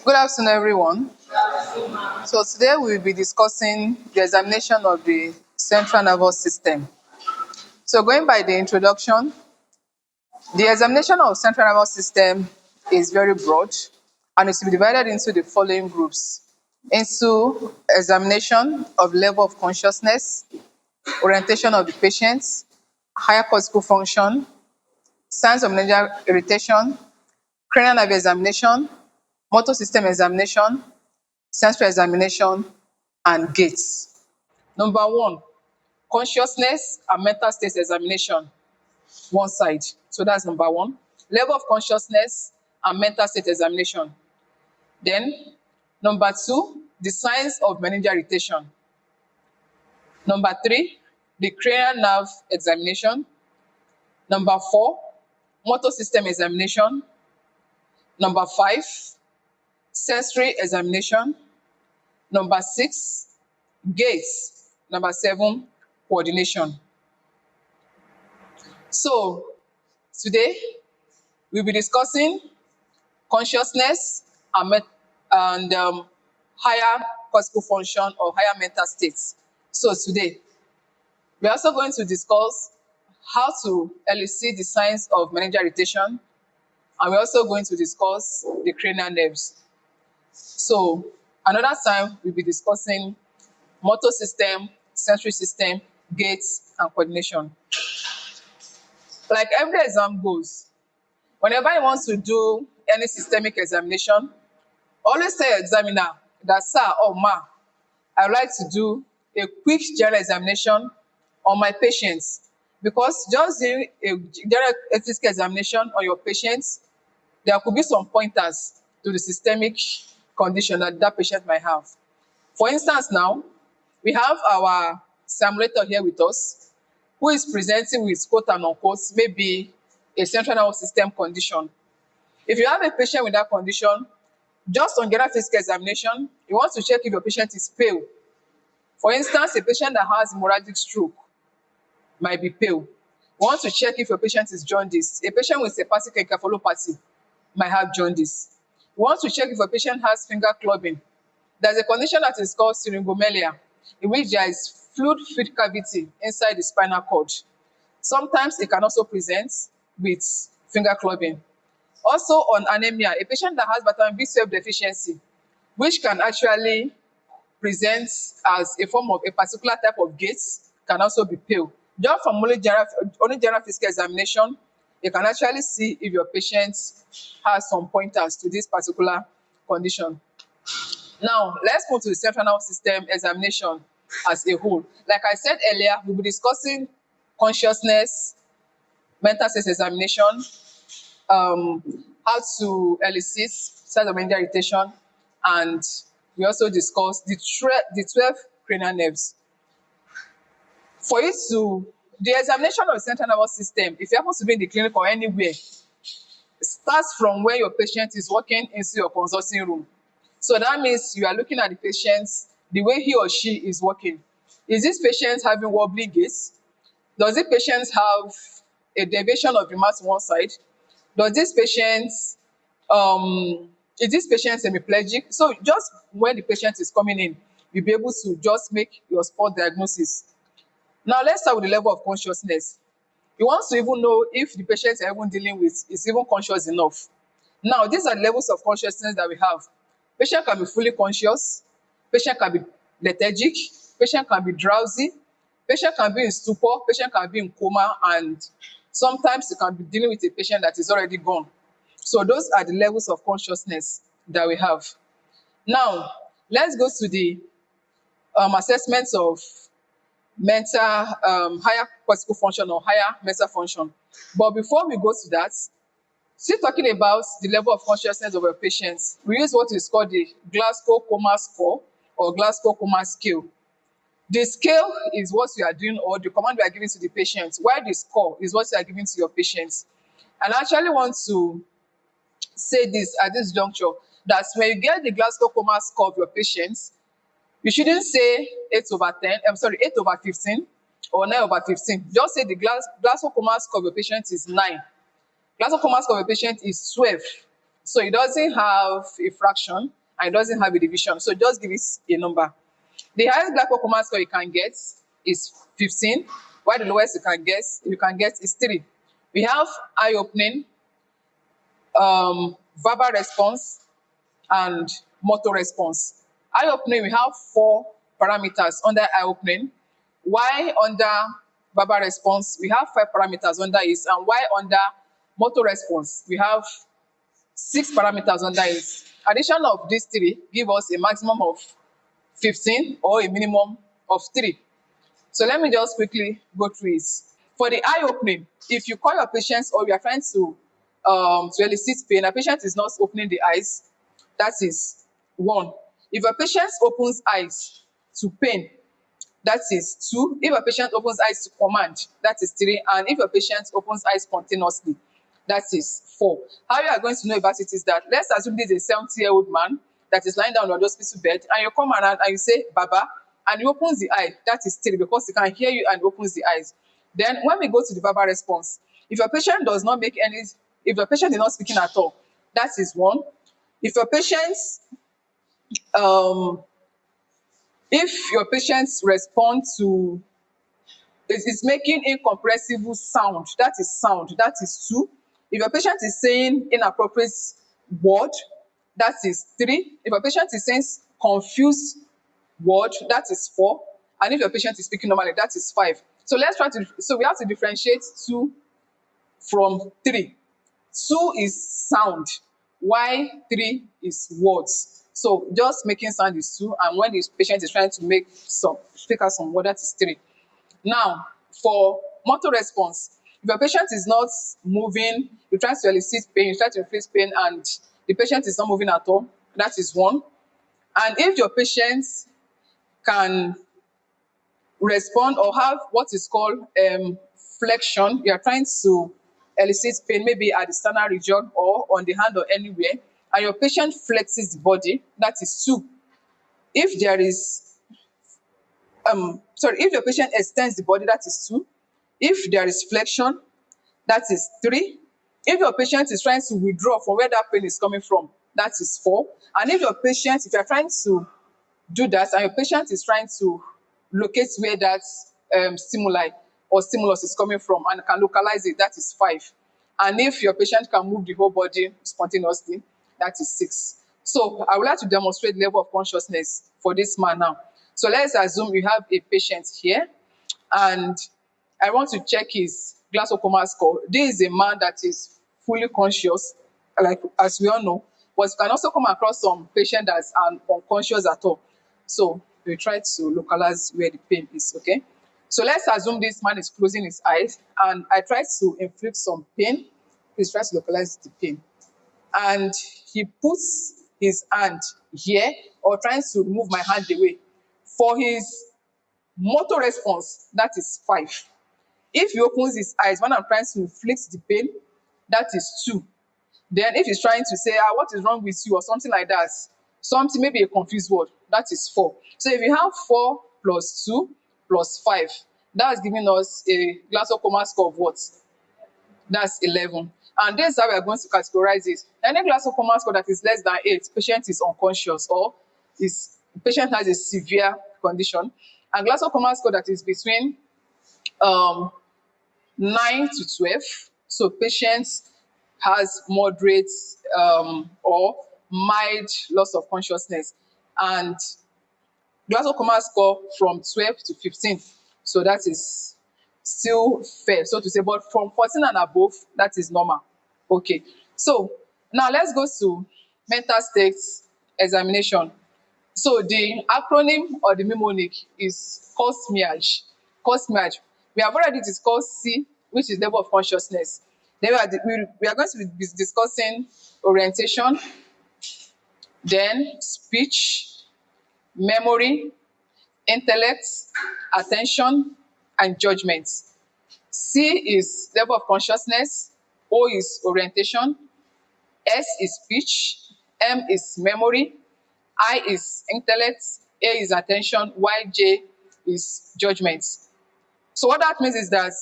Good afternoon, everyone. So today we will be discussing the examination of the central nervous system. So going by the introduction, the examination of central nervous system is very broad and it will be divided into the following groups: into examination of level of consciousness, orientation of the patient, higher cortical function, signs of meningeal irritation, cranial nerve examination, motor system examination, sensory examination, and gates. Number one, consciousness and mental state examination, one side. So that's number one. Level of consciousness and mental state examination. Then, number two, the signs of meningeal irritation. Number three, the cranial nerve examination. Number four, motor system examination. Number five, sensory examination. Number six, gates. Number seven, coordination. So today we'll be discussing consciousness and higher cortical function or higher mental states. So today we're also going to discuss how to elicit the signs of meningeal irritation, and we're also going to discuss the cranial nerves. So another time we'll be discussing motor system, sensory system, gates, and coordination. Like every exam goes, whenever you want to do any systemic examination, always tell your examiner that, sir or ma, I would like to do a quick general examination on my patients, because just doing a general physical examination on your patients, there could be some pointers to the systemic condition that that patient might have. For instance, now we have our simulator here with us, who is presenting with quote and unquote maybe a central nervous system condition. If you have a patient with that condition, just on general physical examination, you want to check if your patient is pale. For instance, a patient that has hemorrhagic stroke might be pale. We want to check if your patient is jaundice. A patient with hepatic encephalopathy might have jaundice. We want to check if a patient has finger clubbing. There's a condition that is called syringomelia, in which there is fluid cavity inside the spinal cord. Sometimes it can also present with finger clubbing. Also on anemia, a patient that has vitamin B12 deficiency, which can actually present as a form of a particular type of gait, can also be pale. Just from only general physical examination, you can actually see if your patient has some pointers to this particular condition. Now, let's move to the central nervous system examination as a whole. Like I said earlier, we'll be discussing consciousness, mental state examination, how to elicit signs of meningeal irritation, and we also discuss the 12 cranial nerves. For you to, the examination of the central nervous system, if you happen to be in the clinic or anywhere, starts from when your patient is walking into your consulting room. So that means you are looking at the patient, the way he or she is walking. Is this patient having wobbly gait? Does this patient have a deviation of the mouth to one side? Does this patient, is this patient hemiplegic? So just when the patient is coming in, you'll be able to just make your spot diagnosis. Now let's start with the level of consciousness. You want to even know if the patient you're even dealing with is even conscious enough. Now, these are the levels of consciousness that we have. Patient can be fully conscious, patient can be lethargic, patient can be drowsy, patient can be in stupor, patient can be in coma, and sometimes you can be dealing with a patient that is already gone. So those are the levels of consciousness that we have. Now, let's go to the assessments of mental, higher cortical function or higher mental function. But before we go to that, still talking about the level of consciousness of our patients, we use what is called the Glasgow Coma Score or Glasgow Coma Scale. The scale is what you are doing or the command you are giving to the patient, while the score is what you are giving to your patients. And I actually want to say this at this juncture, that when you get the Glasgow Coma Score of your patients, you shouldn't say 8 over 10, 8 over 15 or 9 over 15. Just say the Glasgow Coma Score of your patient is 9. Glasgow Coma Score of your patient is 12. So it doesn't have a fraction and it doesn't have a division. So just give it a number. The highest glaucoma score you can get is 15, while the lowest you can get is 3. We have eye opening, verbal response, and motor response. Eye opening, we have 4 parameters under eye opening, while under verbal response, we have 5 parameters under it, and while under motor response, we have 6 parameters under it. Addition of these 3 give us a maximum of 15 or a minimum of 3. So let me just quickly go through it. For the eye opening, if you call your patient or you are trying to elicit pain, a patient is not opening the eyes, that is 1. If a patient opens eyes to pain, that is 2. If a patient opens eyes to command, that is 3. And if a patient opens eyes spontaneously, that is 4. How you are going to know about it is that, let's assume this is a 70-year-old man that is lying down on the hospital bed, and you come around and you say, Baba, and he opens the eye, that is 3, because he can hear you and opens the eyes. Then when we go to the verbal response, if your patient does not make any, if the patient is not speaking at all, that is 1. If your patient um if your patients respond to is making incomprehensible sound, that is 2. If your patient is saying inappropriate word, that is 3. If your patient is saying confused word, that is 4. And if your patient is speaking normally, that is 5. So we have to differentiate 2 from 3. 2 is sound, while 3 is words. So just making sound is 2, and when the patient is trying to speak out some word, that is 3. Now, for motor response, if your patient is not moving, you try to elicit pain, you try to inflict pain, and the patient is not moving at all, that is 1. And if your patient can respond or have what is called flexion, you are trying to elicit pain maybe at the sternal region or on the hand or anywhere, and your patient flexes the body, that is 2. If there is if your patient extends the body, that is 2. If there is flexion, that is 3. If your patient is trying to withdraw from where that pain is coming from, that is 4. And if you are trying to do that and your patient is trying to locate where that stimuli or stimulus is coming from and can localize it, that is 5. And if your patient can move the whole body spontaneously, that is 6. So I would like to demonstrate the level of consciousness for this man now. So let's assume you have a patient here, and I want to check his glaucoma score. This is a man that is fully conscious, like as we all know, but you can also come across some patient that are unconscious at all. So we try to localize where the pain is, okay? So let's assume this man is closing his eyes, and I try to inflict some pain. Please try to localize the pain. And he puts his hand here, or tries to move my hand away. For his motor response, that is 5. If he opens his eyes when I'm trying to inflict the pain, that is 2. Then if he's trying to say, what is wrong with you, or something like that, something, maybe a confused word, that is 4. So if you have 4 plus 2 plus 5, that's giving us a glaucoma score of what? That's 11. And this is how we are going to categorize it. Any glaucoma score that is less than 8, patient is unconscious, or patient has a severe condition. And glaucoma score that is between 9 to 12, so patient has moderate or mild loss of consciousness. And glaucoma score from 12 to 15, so that is still fair, so to say, but from 14 and above, that is normal. Okay, so now let's go to mental states examination. So the acronym or the mnemonic is COSMIAGE. COSMIAGE. We have already discussed C, which is level of consciousness. Then we are going to be discussing orientation, then speech, memory, intellect, attention, and judgment. C is level of consciousness, O is orientation, S is speech, M is memory, I is intellect, A is attention, while J is judgment. So what that means is that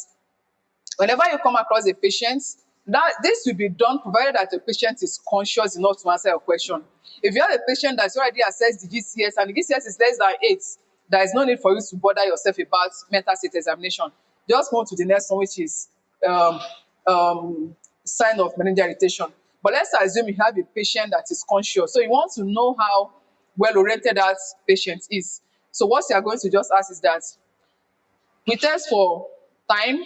whenever you come across a patient That this will be done provided that the patient is conscious enough to answer your question. If you have a patient that's already assessed the GCS and the GCS is less than 8, there is no need for you to bother yourself about mental state examination. Just move to the next one, which is um, sign of meningeal irritation. But let's assume you have a patient that is conscious. So you want to know how well oriented that patient is. So what you are going to just ask is that we test for time,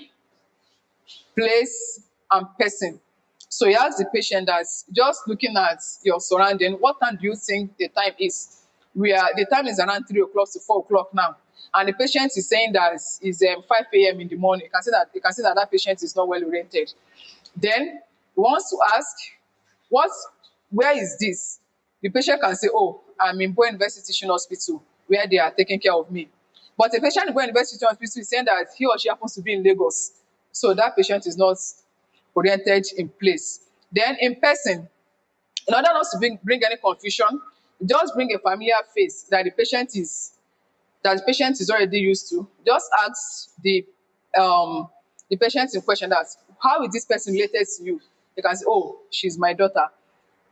place, and person. So you ask the patient that just looking at your surrounding, what time do you think the time is? The time is around 3 o'clock to 4 o'clock now. And the patient is saying that it's 5 a.m. in the morning. You can see that that patient is not well oriented. Then you want to ask, what where is this? The patient can say, oh, I'm in Boy University Teaching Hospital where they are taking care of me. But the patient in Boy University Teaching Hospital is saying that he or she happens to be in Lagos. So that patient is not oriented in place. Then in person, in order not to bring any confusion, just bring a familiar face that the patient is already used to. Just ask the patient in question that, how is this person related to you? You can say, oh, she's my daughter.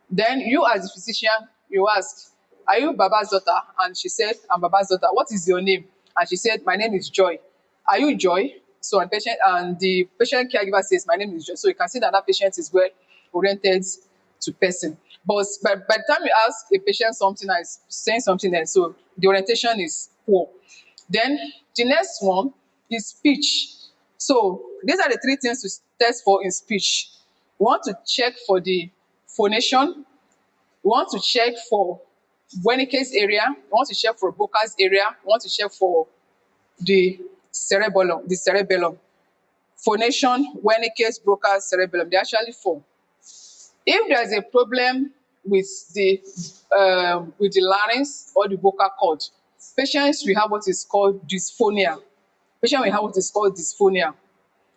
Then you as a physician, you ask, are you Baba's daughter? And she said, I'm Baba's daughter. What is your name? And she said, my name is Joy. Are you Joy? So the patient caregiver says, my name is Joy. So you can see that that patient is well oriented to person. But by the time you ask a patient something that is saying something else, so the orientation is poor. Then the next one is speech. So these are the three things to test for in speech. We want to check for the phonation. We want to check for Wernicke's area. We want to check for Broca's area. We want to check for the cerebellum. Phonation, Wernicke's, Broca's, cerebellum. They're actually four. If there's a problem with the larynx or the vocal cord, patients will have what is called dysphonia. Patient will have what is called dysphonia.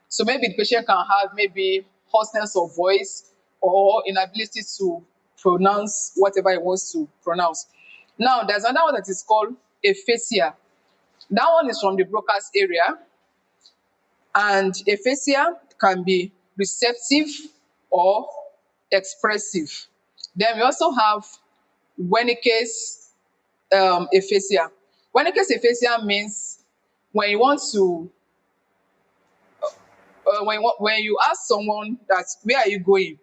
So maybe the patient can have maybe hoarseness of voice or inability to pronounce whatever he wants to pronounce. Now, there's another one that is called aphasia. That one is from the Broca's area, and aphasia can be receptive or expressive. Then we also have Wernicke's aphasia. Wernicke's aphasia means when you want to when you ask someone that where are you going,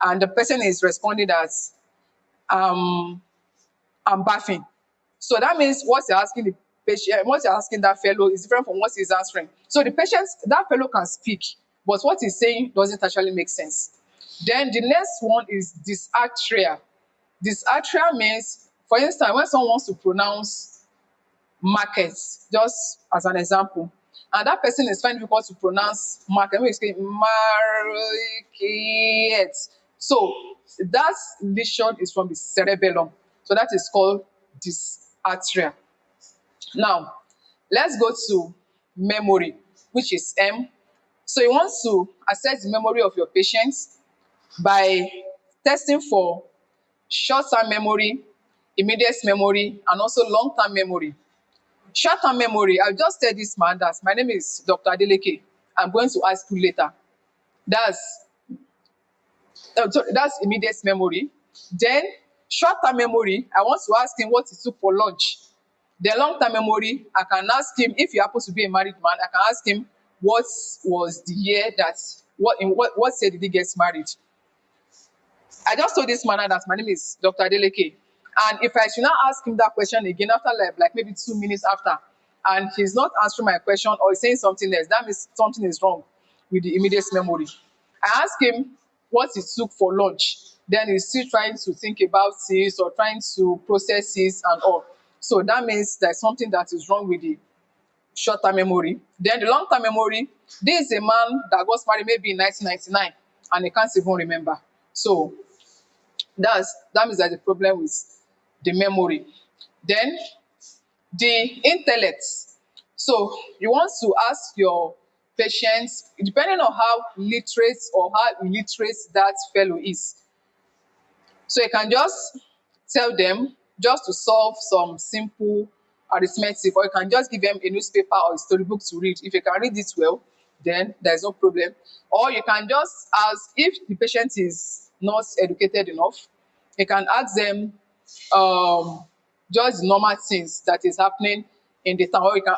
and the person is responding that um I'm bathing. So that means what you're asking the patient, what you're asking that fellow is different from what he's answering. So the patient, that fellow can speak, but what he's saying doesn't actually make sense. Then the next one is dysarthria. Dysarthria means, for instance, when someone wants to pronounce market, just as an example, and that person is finding it difficult to pronounce market, maybe say market. So that lesion is from the cerebellum. So that is called dysarthria. Now, let's go to memory, which is M. So you want to assess the memory of your patients by testing for short-term memory, immediate memory, and also long-term memory. Short-term memory, I'll just tell this man that my name is Dr. Adeleke. I'm going to ask you later. That's that's immediate memory. Then short-term memory, I want to ask him what he took for lunch. The long-term memory, I can ask him, if he happens to be a married man, I can ask him what was the year that, what year did he get married. I just told this man that my name is Dr. Adeleke. And if I should not ask him that question again after like maybe 2 minutes after, and he's not answering my question or he's saying something else, that means something is wrong with the immediate memory. I ask him what he took for lunch. Then he's still trying to think about it or trying to process it and all. So that means there's something that is wrong with the short-term memory. Then the long-term memory, this is a man that got married maybe in 1999 and he can't even remember. So that means there's a problem with the memory. Then the intellect. So you want to ask your patients, depending on how literate or how illiterate that fellow is. So you can just tell them just to solve some simple arithmetic, or you can just give them a newspaper or a storybook to read. If you can read it well, then there's no problem. Or you can just ask, if the patient is not educated enough, you can ask them just normal things that is happening in the town. Or you can,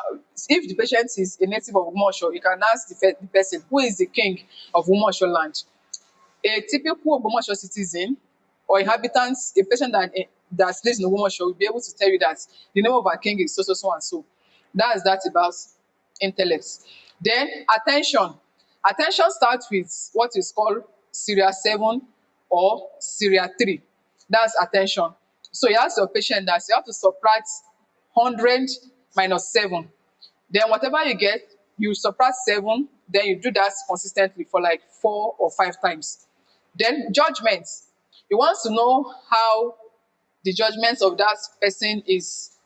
if the patient is a native of Umosho, you can ask the person, who is the king of Umosho land? A typical Ogbomoso citizen or inhabitant, a person that lives in Ogbomoso will be able to tell you that the name of our king is so so so and so. That's that about intellect. Then attention. Attention starts with what is called Syria 7 or Syria 3. That's attention. So you ask your patient that you have to subtract 100 minus 7. Then whatever you get, you subtract 7, then you do that consistently for like 4 or 5 times. Then judgment. You want to know how the judgment of that person is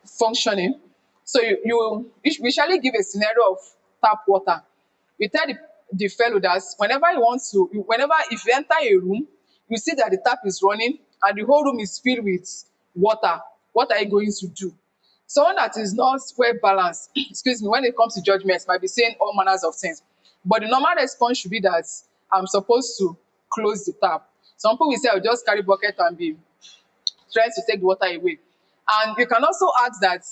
functioning. So you usually give a scenario of tap water. You tell the fellow that whenever you want to, whenever if you enter a room, you see that the tap is running and the whole room is filled with water. What are you going to do? Someone that is not well balanced, excuse me, when it comes to judgments, might be saying all manners of things. But the normal response should be that I'm supposed to close the tap. Some people will say, I'll just carry bucket and be trying to take the water away. And you can also ask that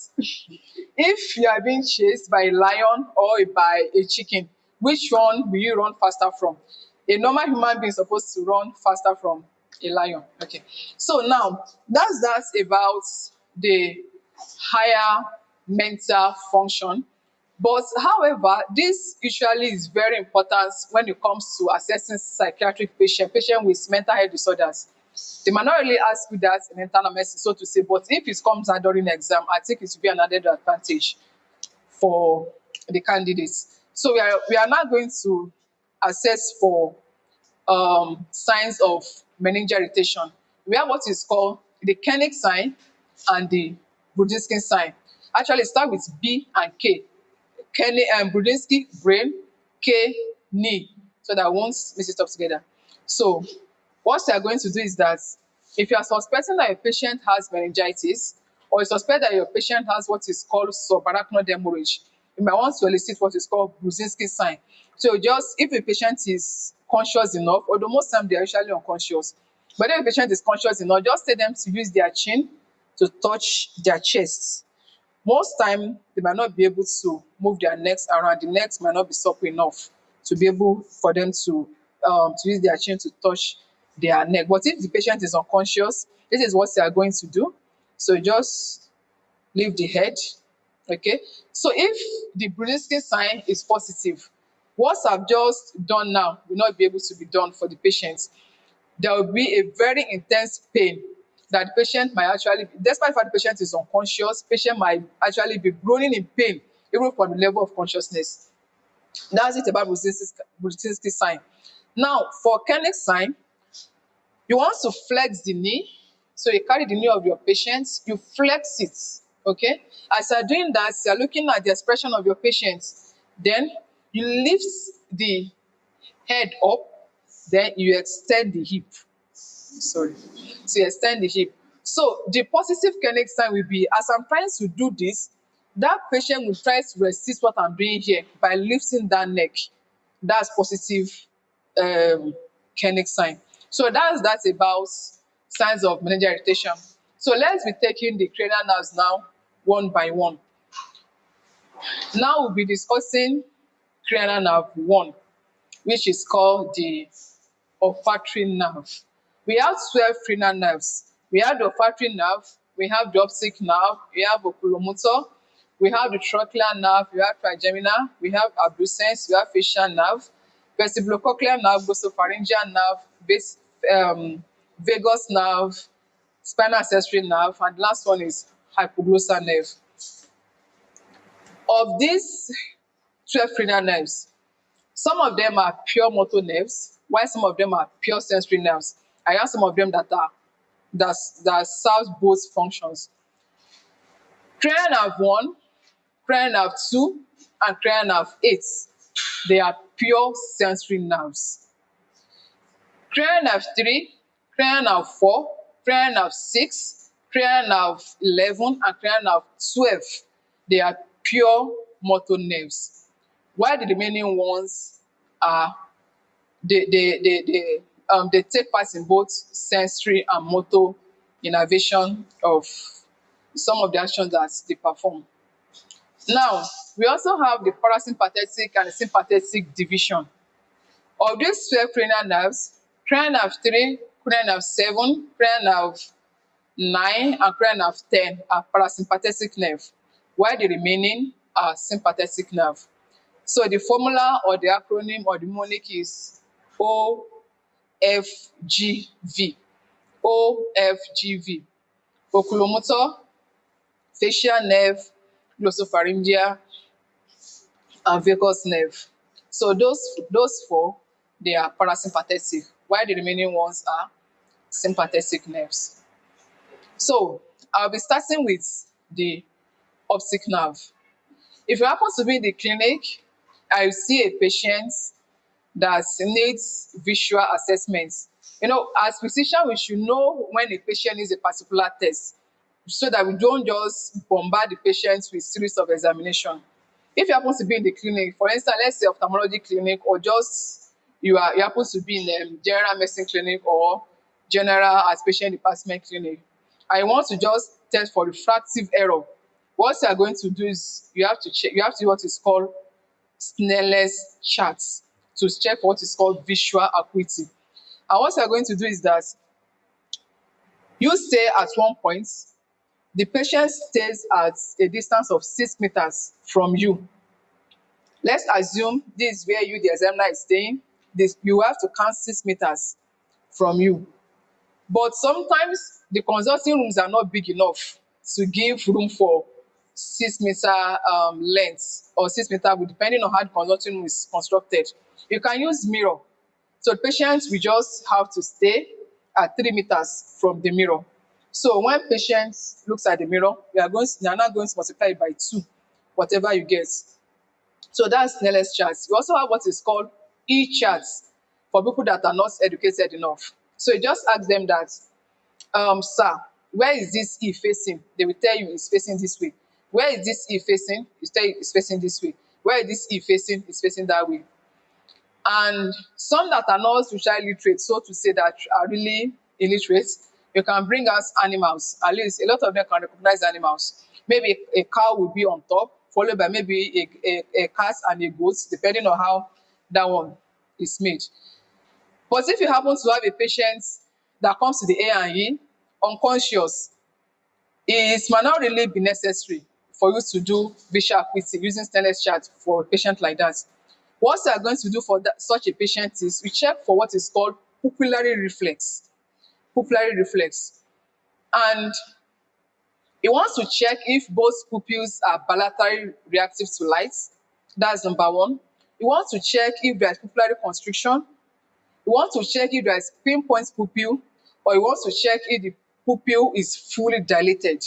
if you are being chased by a lion or by a chicken, which one will you run faster from? A normal human being is supposed to run faster from a lion. Okay. So now that's about the higher mental function. But however, this usually is very important when it comes to assessing psychiatric patient with mental health disorders. They might not really ask you that in internal medicine, so to say, but if it comes out during exam, I think it will be an added advantage for the candidates. So we are now going to assess for signs of meningeal irritation. We have what is called the Koenig sign and the Brudzinski sign. Actually, start with B and K. Brudzinski, brain, K, knee, so that I won't mix it up together. So what you are going to do is that if you are suspecting that your patient has meningitis, or you suspect that your patient has what is called subarachnoid hemorrhage, you might want to elicit what is called Brudzinski sign. So just if a patient is conscious enough, although most times they are usually unconscious, but if a patient is conscious enough, just tell them to use their chin to touch their chest. Most time they might not be able to move their necks around. The necks might not be supple enough to be able for them to use their chin to touch their neck. But if the patient is unconscious, this is what they are going to do. So just leave the head. Okay. So if the Brudzinski sign is positive, what I've just done now will not be able to be done for the patient. There will be a very intense pain that the patient might actually, despite the fact the patient is unconscious, patient might actually be groaning in pain even for the level of consciousness. That's it about Brudzinski sign. Now, for Koenig sign, you want to flex the knee. So you carry the knee of your patient, you flex it. Okay. As you're doing that, you're looking at the expression of your patient. Then you lift the head up, then you extend the hip. Sorry. So you extend the hip. So the positive Koenig sign will be, as I'm trying to do this, that patient will try to resist what I'm doing here by lifting that neck. That's positive Koenig sign. So that's about signs of meningeal irritation. So let's be taking the cranial nerves now one by one. Now we'll be discussing cranial nerve 1, which is called the olfactory nerve. We have 12 cranial nerves. We have the olfactory nerve, we have the optic nerve, we have oculomotor, we have the trochlear nerve, we have trigeminal, we have abducens, we have facial nerve, vestibulocochlear nerve, glossopharyngeal nerve, vagus nerve, spinal accessory nerve, and the last one is hypoglossal nerve. Of these 12 cranial nerves, some of them are pure motor nerves, while some of them are pure sensory nerves. I have some of them that serves both functions. Cranial nerve 1, cranial nerve 2, and cranial nerve 8, they are pure sensory nerves. Cranial nerve 3, cranial nerve 4, cranial nerve 6, cranial nerve 11, and cranial nerve 12, they are pure motor nerves. while the remaining ones are they take part in both sensory and motor innervation of some of the actions that they perform. Now, we also have the parasympathetic and the sympathetic division. Of these 12 cranial nerves, cranial nerve 3, cranial nerve 7, cranial nerve 9, and cranial nerve 10 are parasympathetic nerve, while the remaining are sympathetic nerve. So the formula or the acronym or the mnemonic is OFGV. OFGV. Oculomotor, facial nerve, glossopharyngeal, and vagus nerve. So those four, they are parasympathetic, while the remaining ones are sympathetic nerves. So I'll be starting with the optic nerve. If you happen to be in the clinic, I see a patient that needs visual assessments. As physician, we should know when a patient needs a particular test so that we don't just bombard the patients with series of examination. If you happen to be in the clinic, for instance, let's say ophthalmology clinic, or just you happen to be in general medicine clinic or general outpatient department clinic, I want to just test for refractive error. What you are going to do is you have to check, you have to do what is called Sneller's charts to check for what is called visual acuity. And what you are going to do is that you stay at one point, the patient stays at a distance of 6 meters from you. Let's assume this is where you, the examiner, is staying. You have to count 6 meters from you. But sometimes the consulting rooms are not big enough to give room for 6 meter length or 6 meter width, depending on how the consulting room is constructed. You can use mirror. So the patient will just have to stay at 3 meters from the mirror. So when patient looks at the mirror, you are now going to multiply it by 2, whatever you get. So that's Sneller's charts. We also have what is called E-charts for people that are not educated enough. So you just ask them that, sir, where is this E facing? They will tell you it's facing this way. Where is this E facing? You tell you it's facing this way. Where is this E facing? It's facing that way. And some that are not socially literate, so to say, that are really illiterate, you can bring us animals. At least a lot of them can recognize animals. Maybe a cow will be on top, followed by maybe a cat and a goat, depending on how that one is made. But if you happen to have a patient that comes to the A&E unconscious, it might not really be necessary for you to do visual acuity using Sneller's chart for a patient like that. What you are going to do for such a patient is we check for what is called pupillary reflex. Pupillary reflex. And he wants to check if both pupils are bilaterally reactive to light. That's number one. He wants to check if there is pupillary constriction. He wants to check if there is pinpoint pupil, or he wants to check if the pupil is fully dilated.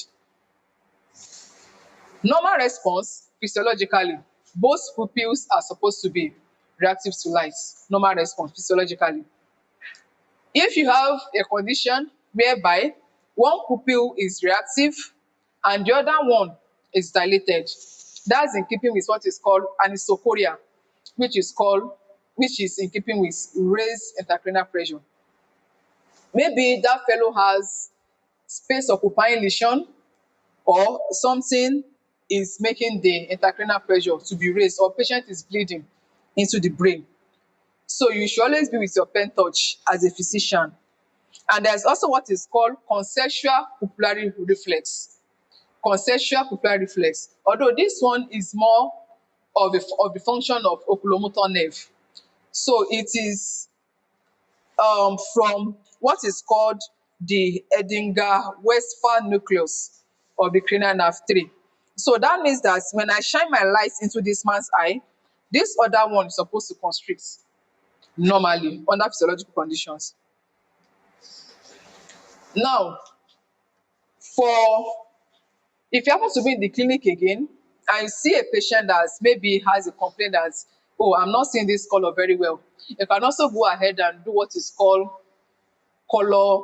Normal response, physiologically, both pupils are supposed to be reactive to light. Normal response, physiologically. If you have a condition whereby one pupil is reactive and the other one is dilated, that's in keeping with what is called anisocoria, which is in keeping with raised intracranial pressure. Maybe that fellow has space occupying lesion, or something is making the intracranial pressure to be raised, or patient is bleeding into the brain. So you should always be with your pen touch as a physician. And there's also what is called consensual pupillary reflex. Consensual pupillary reflex. Although this one is more of the function of oculomotor nerve. So it is from what is called the Edinger-Westphal nucleus of the cranial nerve 3. So that means that when I shine my light into this man's eye, this other one is supposed to constrict normally under physiological conditions. Now, for if you happen to be in the clinic again and you see a patient that maybe has a complaint that, oh, I'm not seeing this color very well, you can also go ahead and do what is called color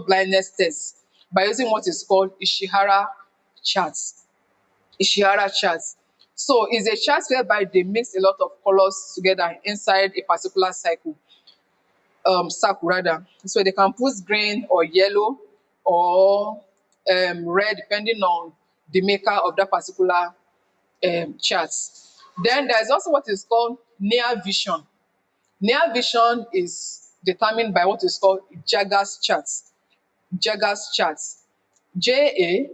blindness test by using what is called Ishihara charts. Ishihara charts. So it's a chart whereby they mix a lot of colors together inside a particular circle rather. So they can put green or yellow or red depending on the maker of that particular chart. Then there's also what is called near vision. Near vision is determined by what is called Jaggers charts. Jaggers charts. Jager's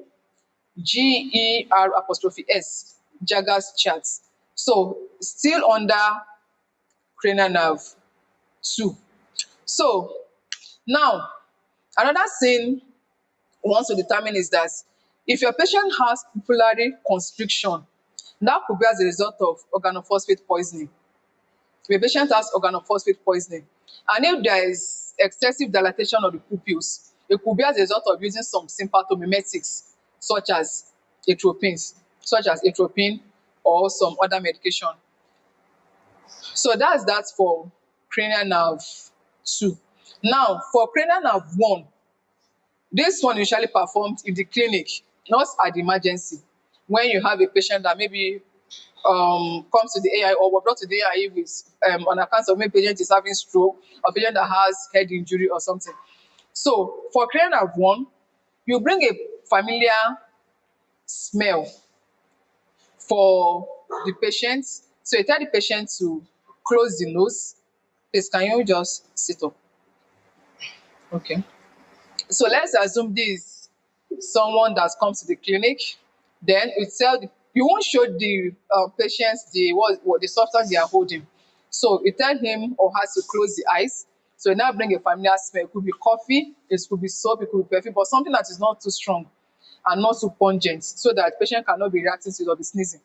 Jaggers charts. So still under cranial nerve 2. So now another thing we want to determine is that if your patient has pupillary constriction, that could be as a result of organophosphate poisoning. If a patient has organophosphate poisoning, and if there is excessive dilatation of the pupils, it could be as a result of using some sympathomimetics such as atropine or some other medication. So that's that for cranial nerve 2. Now for cranial nerve 1, this one usually performed in the clinic, not at the emergency. When you have a patient that maybe comes to the AI or were brought to the AI with on account of maybe patient is having stroke or patient that has head injury or something. So for cranial nerve 1, you bring a familiar smell for the patient. So you tell the patient to close the nose. Please, can you just sit up? Okay. So let's assume this is someone that comes to the clinic. Then you won't show the patients what the substance they are holding. So you tell him or her to close the eyes. So you now bring a familiar smell. It could be coffee, it could be soap, it could be perfume, but something that is not too strong and not too pungent, so that the patient cannot be reacting to it or be sneezing.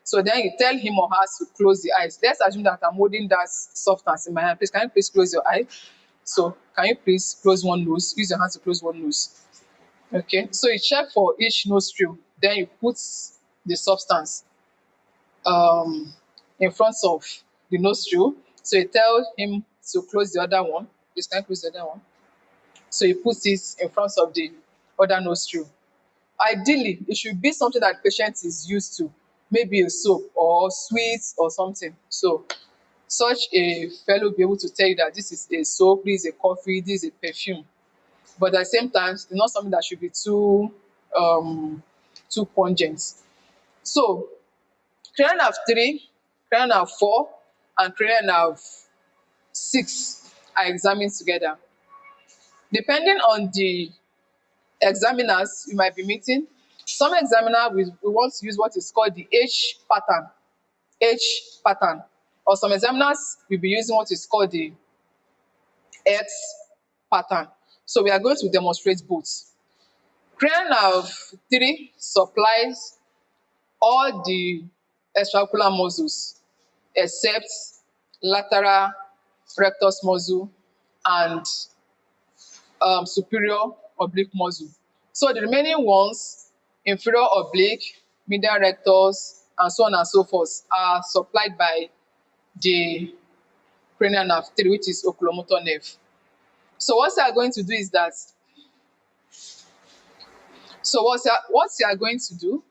So then you tell him or her to close the eyes. Let's assume that I'm holding that substance in my hand. Please, can you please close your eye? So can you please close one nose? Use your hand to close one nose. Okay. So you check for each nostril. Then you put the substance um, in front of the nostril. So you tell him to close the other one. Please, can you close the other one? So you put it in front of the other nostril. Ideally, it should be something that the patient is used to, maybe a soap or sweets or something. So such a fellow will be able to tell you that this is a soap, this is a coffee, this is a perfume. But at the same time, it's not something that should be too pungent. So cranial nerve 3, cranial nerve 4, and cranial nerve 6 are examined together. Depending on the examiners you might be meeting, some examiner will want to use what is called the H pattern, or some examiners will be using what is called the X pattern. So we are going to demonstrate both. Cranial nerve 3 supplies all the extraocular muscles except lateral rectus muscle and superior oblique muscle. So the remaining ones, inferior oblique, medial rectus, and so on and so forth, are supplied by the cranial nerve 3, which is oculomotor nerve. So what you are going to do is that, what you are going to do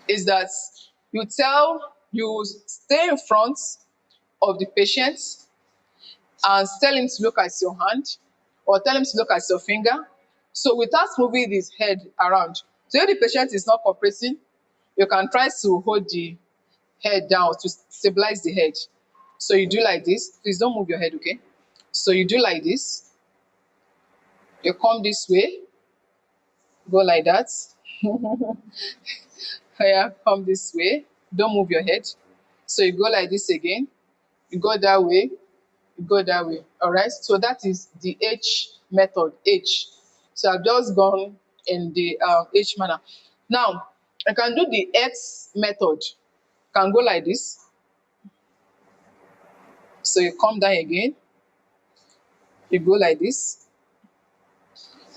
is that you stay in front of the patient and tell him to look at your hand or tell him to look at your finger. So without moving his head around. So if the patient is not cooperating, you can try to hold the head down to stabilize the head. So you do like this. Please don't move your head, okay? So you do like this. You come this way. Go like that. Yeah, come this way. Don't move your head. So you go like this again. You go that way. You go that way. All right. So that is the H method. H. So I've just gone in the H manner. Now I can do the X method. Can go like this. So you come down again. You go like this.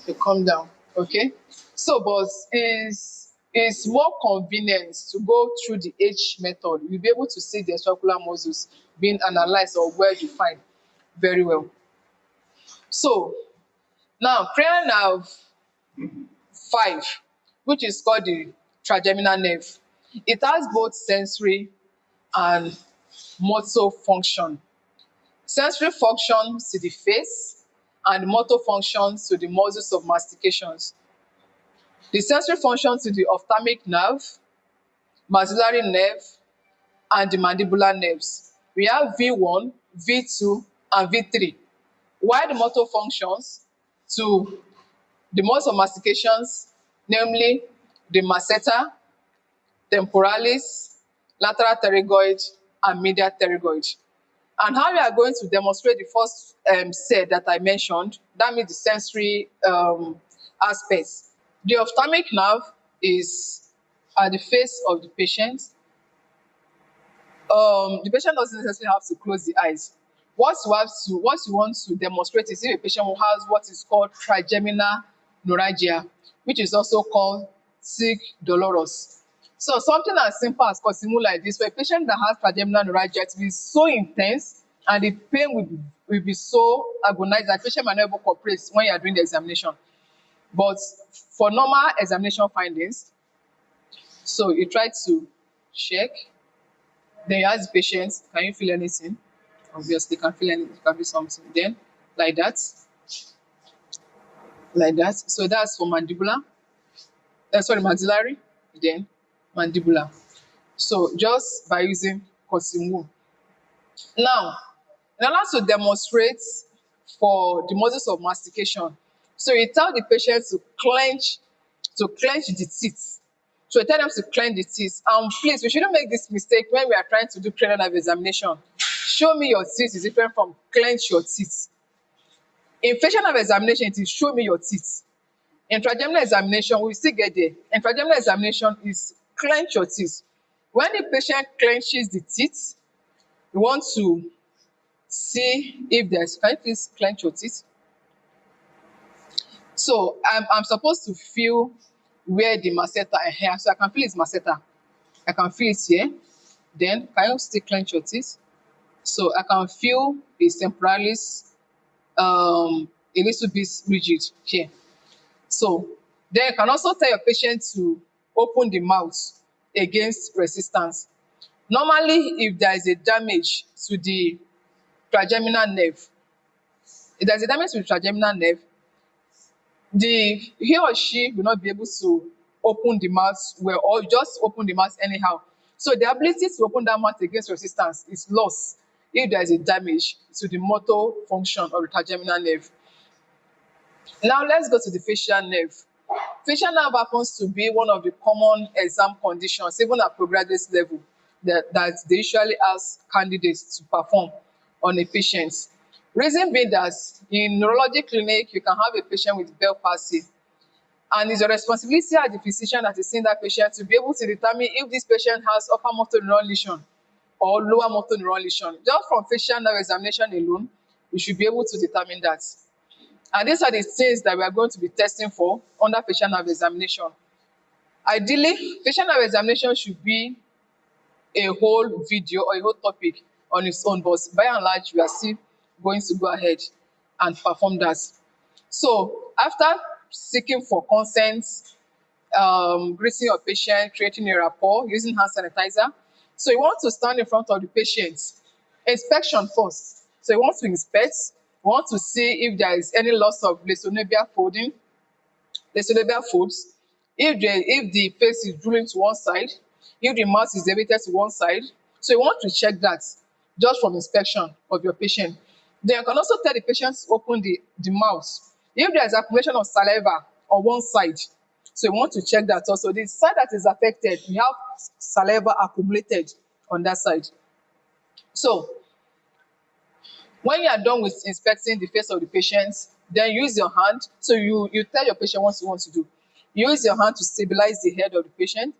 You come down. Okay. So, but is more convenient to go through the H method. You'll be able to see the extraocular muscles being analyzed or well defined very well. So now cranial nerve 5, which is called the trigeminal nerve. It has both sensory and motor function. Sensory functions to the face and motor functions to the muscles of mastications. The sensory function to the ophthalmic nerve, maxillary nerve, and the mandibular nerves. We have V1, V2, and V3. While the motor functions to the modes of mastications, namely the masseter, temporalis, lateral pterygoid, and medial pterygoid. And how we are going to demonstrate the first set that I mentioned, that means the sensory aspects. The ophthalmic nerve is at the face of the patient. The patient doesn't necessarily have to close the eyes. What you want to demonstrate is if a patient who has what is called trigeminal neuralgia, which is also called tic dolorous. So something as simple as cosimu like this, for a patient that has trigeminal neuralgia, it will be so intense and the pain will be so agonizing that the patient might not even cooperate when you are doing the examination. But for normal examination findings, so you try to check. Then you ask the patient, can you feel anything? Obviously, can feel anything, can feel something. Then, like that, like that. So that's for mandibular. Maxillary. Then mandibular. So just by using cotton. Now, in order to demonstrate for the muscles of mastication, so you tell the patient to clench the teeth. So you tell them to clench the teeth. And please, we shouldn't make this mistake when we are trying to do cranial nerve examination. Show me your teeth is different from clench your teeth. In facial nerve examination, it is show me your teeth. In trigeminal examination, we still get there. In trigeminal examination is clench your teeth. When the patient clenches the teeth, we want to see if there's, can you please clench your teeth? So I'm supposed to feel where the masseter is here. So I can feel his masseter. I can feel it here. Then can you still clench your teeth? So I can feel his temporalis a little bit rigid here. So then you can also tell your patient to open the mouth against resistance. Normally, if there is a damage to the trigeminal nerve, he or she will not be able to open the mouth well, or just open the mouth anyhow. So the ability to open that mouth against resistance is lost if there is a damage to the motor function of the trigeminal nerve. Now let's go to the facial nerve. Facial nerve happens to be one of the common exam conditions, even at postgraduate level, that they usually ask candidates to perform on a patient. Reason being that in neurology clinic, you can have a patient with Bell palsy, and it's a responsibility as the physician that is seeing that patient to be able to determine if this patient has upper motor neuron lesion or lower motor neuron lesion. Just from facial nerve examination alone, you should be able to determine that. And these are the things that we are going to be testing for under facial nerve examination. Ideally, facial nerve examination should be a whole video or a whole topic on its own, but by and large, we are still going to go ahead and perform that. So after seeking for consent, greeting your patient, creating a rapport, using hand sanitizer, so you want to stand in front of the patient. Inspection first. So you want to inspect, you want to see if there is any loss of lesionoidal folding, lesionoidal folds, if the face is drooling to one side, if the mouth is elevated to one side. So you want to check that just from inspection of your patient. Then you can also tell the patient to open the mouth. If there is accumulation of saliva on one side, so you want to check that also. The side that is affected, you have saliva accumulated on that side. So when you are done with inspecting the face of the patient, then use your hand. So you tell your patient what you want to do. Use your hand to stabilize the head of the patient.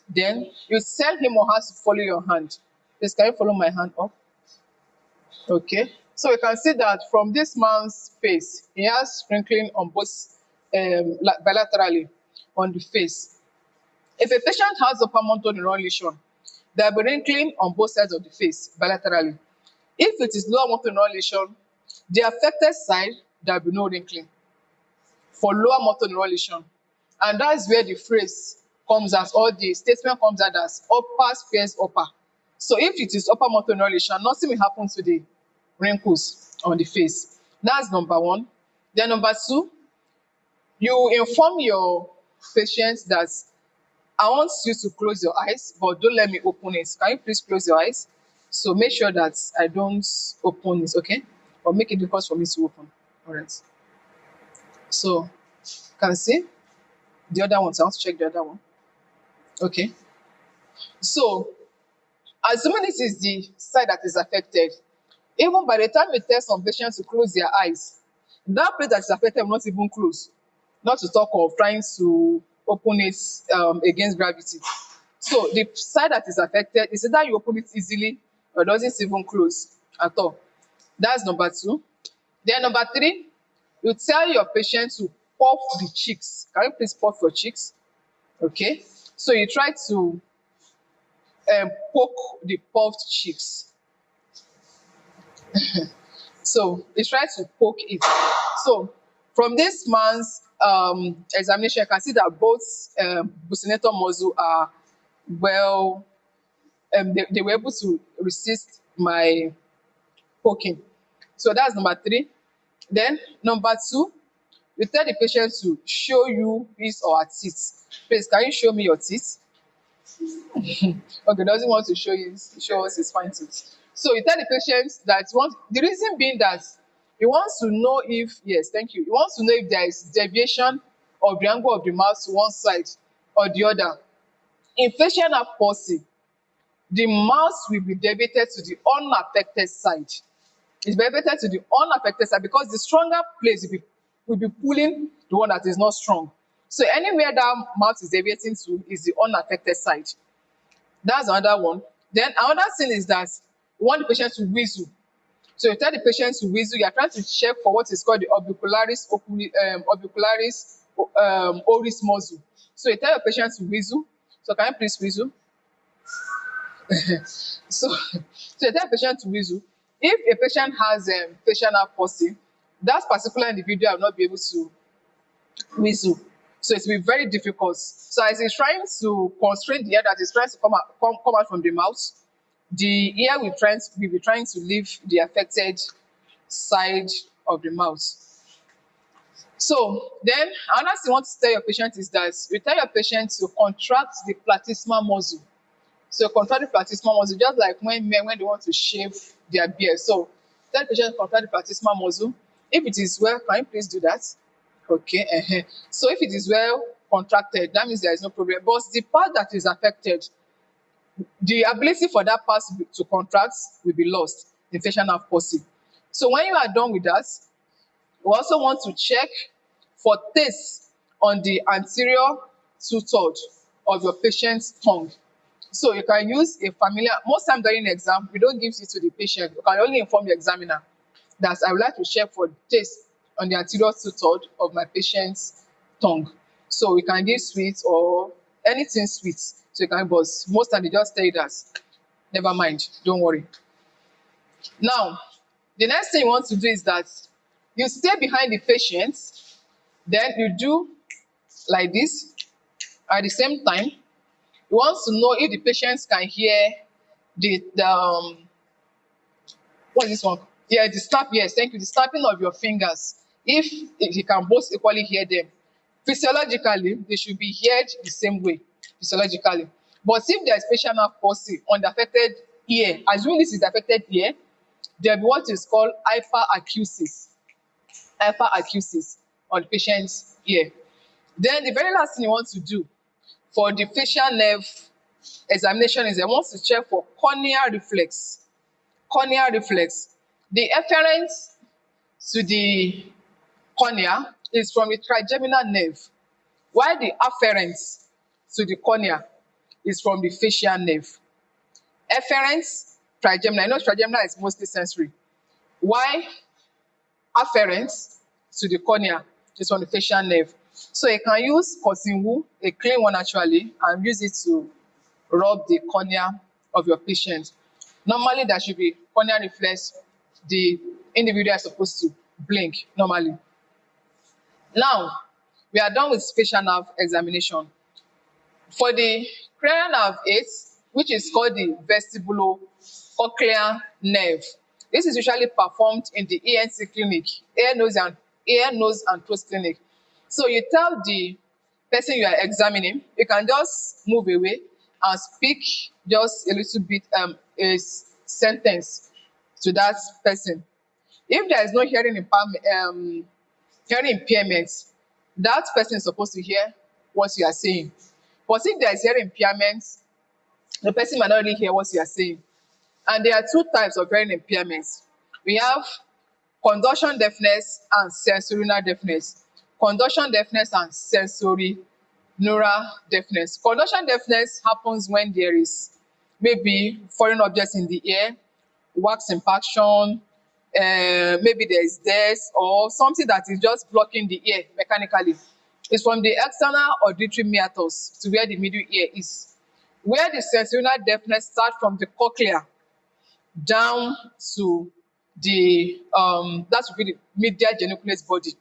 Then you tell him or her to follow your hand. Please, can you follow my hand up? Okay. So you can see that from this man's face, he has sprinkling on both bilaterally on the face. If a patient has upper motor neuron lesion, there will be wrinkling on both sides of the face bilaterally. If it is lower motor neuron lesion, the affected side, there will be no wrinkling for lower motor neuron lesion. And that's where the phrase comes as, or the statement comes out as upper spares upper. So if it is upper motor neuron lesion, nothing will happen to the wrinkles on the face. That's number one. Then number two, you inform your patient that I want you to close your eyes, but don't let me open it. Can you please close your eyes? So make sure that I don't open it, okay? Or make it difficult for me to open. All right. So you can see the other one. So I want to check the other one. Okay. So assuming this is the side that is affected, even by the time you tell some patients to close their eyes, that place that is affected will not even close. Not to talk of trying to open it against gravity. So the side that is affected is either you open it easily or doesn't even close at all. That's number two. Then number three, you tell your patient to puff the cheeks. Can you please puff your cheeks? Okay. So you try to poke the puffed cheeks. So you try to poke it. So from this man's examination, you can see that both buccinator muscle are well, they were able to resist my poking. So that's number three. Then number two, you tell the patient to show you his or her teeth. Please, can you show me your teeth? Okay, doesn't want to show us his fine teeth. So you tell the patient that the reason being that he wants to know if, yes, thank you. He wants to know if there is deviation of the angle of the mouth to one side or the other. In facial nerve palsy, the mouth will be deviated to the unaffected side. It's deviated to the unaffected side because the stronger place will be pulling the one that is not strong. So anywhere that mouth is deviating to is the unaffected side. That's another one. Then another thing is that you want the patient to whistle. So you tell the patient to whistle. You are trying to check for what is called the orbicularis oris muscle. So you tell your patient to whistle. So can you please whistle? So you tell the patient to whistle. If a patient has facial nerve palsy, that particular individual will not be able to whistle. So it will be very difficult. So as he's trying to constrain the air that is trying to come out from the mouth, the ear will be trying to leave the affected side of the mouth. So then another thing you want to tell your patient is that you tell your patient to contract the platysmal muscle. So contract the platysmal muscle, just like when men, when they want to shave their beard. So tell the patient to contract the platysmal muscle. If it is well, can you please do that? Okay. So if it is well contracted, that means there is no problem. But the part that is affected, the ability for that part to contract will be lost in facial nerve palsy. So when you are done with that, we also want to check for taste on the anterior two-third of your patient's tongue. So you can use a familiar, most time during the exam, we don't give it to the patient. You can only inform the examiner that I would like to check for taste on the anterior two-third of my patient's tongue. So we can give sweet or anything sweet. So you can, but most time they just tell you that, never mind, don't worry. Now, the next thing you want to do is that you stay behind the patient, then you do like this. At the same time, you want to know if the patient can hear the what is this one? Yeah, the snap. Yes, thank you. The snapping of your fingers. If you can both equally hear them, physiologically they should be heard the same way. Physiologically, but if there is facial nerve palsy on the affected ear, assuming this is the affected ear, there will be what is called hyperacusis. Hyperacusis on the patient's ear. Then the very last thing you want to do for the facial nerve examination is I want to check for corneal reflex. Corneal reflex. The efferent to the cornea is from the trigeminal nerve, while the afferent to the cornea is from the facial nerve. Efferent, trigeminal. I know trigeminal is mostly sensory. While afferent to the cornea is from the facial nerve. So you can use cotton wool, a clean one actually, and use it to rub the cornea of your patient. Normally, there should be corneal reflex. The individual is supposed to blink normally. Now, we are done with facial nerve examination. For the cranial nerve 8, which is called the vestibulocochlear nerve, this is usually performed in the ENT clinic, ear, nose and throat clinic. So you tell the person you are examining, you can just move away and speak just a little bit, sentence to that person. If there is no hearing impairment, that person is supposed to hear what you are saying. But if there is hearing impairment, the person might not really hear what you are saying. And there are two types of hearing impairments. We have conduction deafness and sensorineural deafness. Conduction deafness and sensory neural deafness. Conduction deafness happens when there is maybe foreign objects in the ear, wax impaction, maybe there is death or something that is just blocking the ear mechanically. It's from the external auditory meatus to where the middle ear is. Where the sensorineural deafness starts from the cochlea down to the that would be the medial geniculate body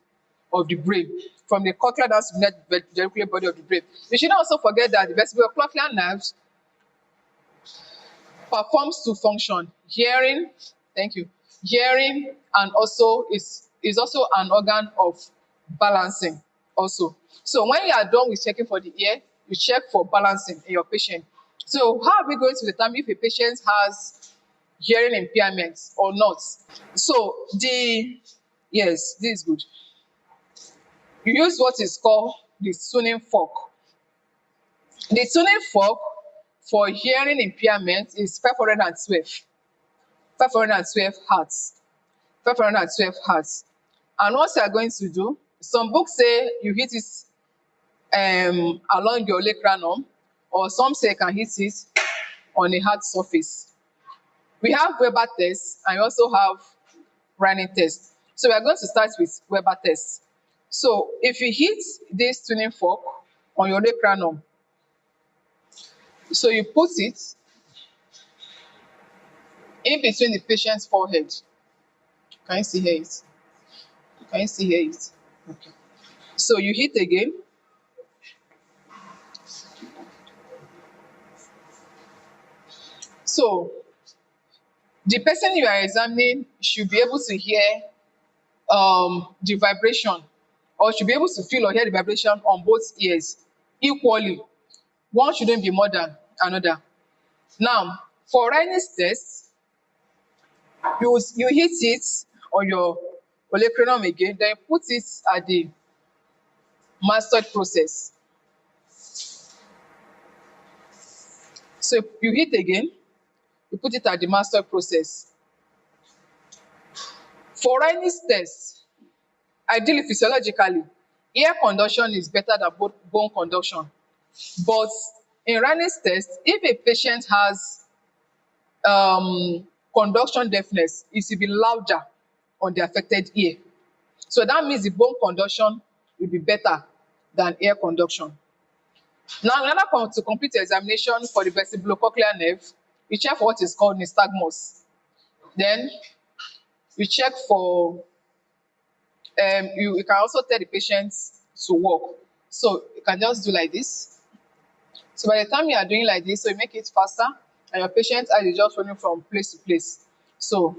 of the brain. From the cochlea down to the medial geniculate body of the brain. You should not also forget that the vestibulocochlear nerves performs two function: hearing, thank you, hearing, and also is also an organ of balancing also. So when you are done with checking for the ear, you check for balancing in your patient. So how are we going to determine if a patient has hearing impairment or not? So yes, this is good. You use what is called the tuning fork. The tuning fork for hearing impairment is 512 hertz. 512 hertz. And what you are going to do, some books say you hit it along your olecranon, or some say you can hit it on a hard surface. We have Weber test and we also have Rhine test. So we are going to start with Weber test. So if you hit this tuning fork on your olecranon, so you put it in between the patient's forehead. Can you see here it? Can you see here it? Okay. So you hit again. So the person you are examining should be able to hear the vibration, or should be able to feel or hear the vibration on both ears equally. One shouldn't be more than another. Now, for Rhine's test, you hit it on your olecranon again, then you put it at the mastoid process. So you hit again, you put it at the mastoid process. For Rhine's test, ideally physiologically, ear conduction is better than bone conduction. But in Rhine's test, if a patient has conduction deafness, it will be louder on the affected ear. So that means the bone conduction will be better than ear conduction. Now, in order to complete the examination for the vestibulocochlear nerve, you check for what is called nystagmus. Then you check for, you can also tell the patient to walk. So you can just do like this. So by the time you are doing like this, so you make it faster, and your patient eye is just running from place to place. So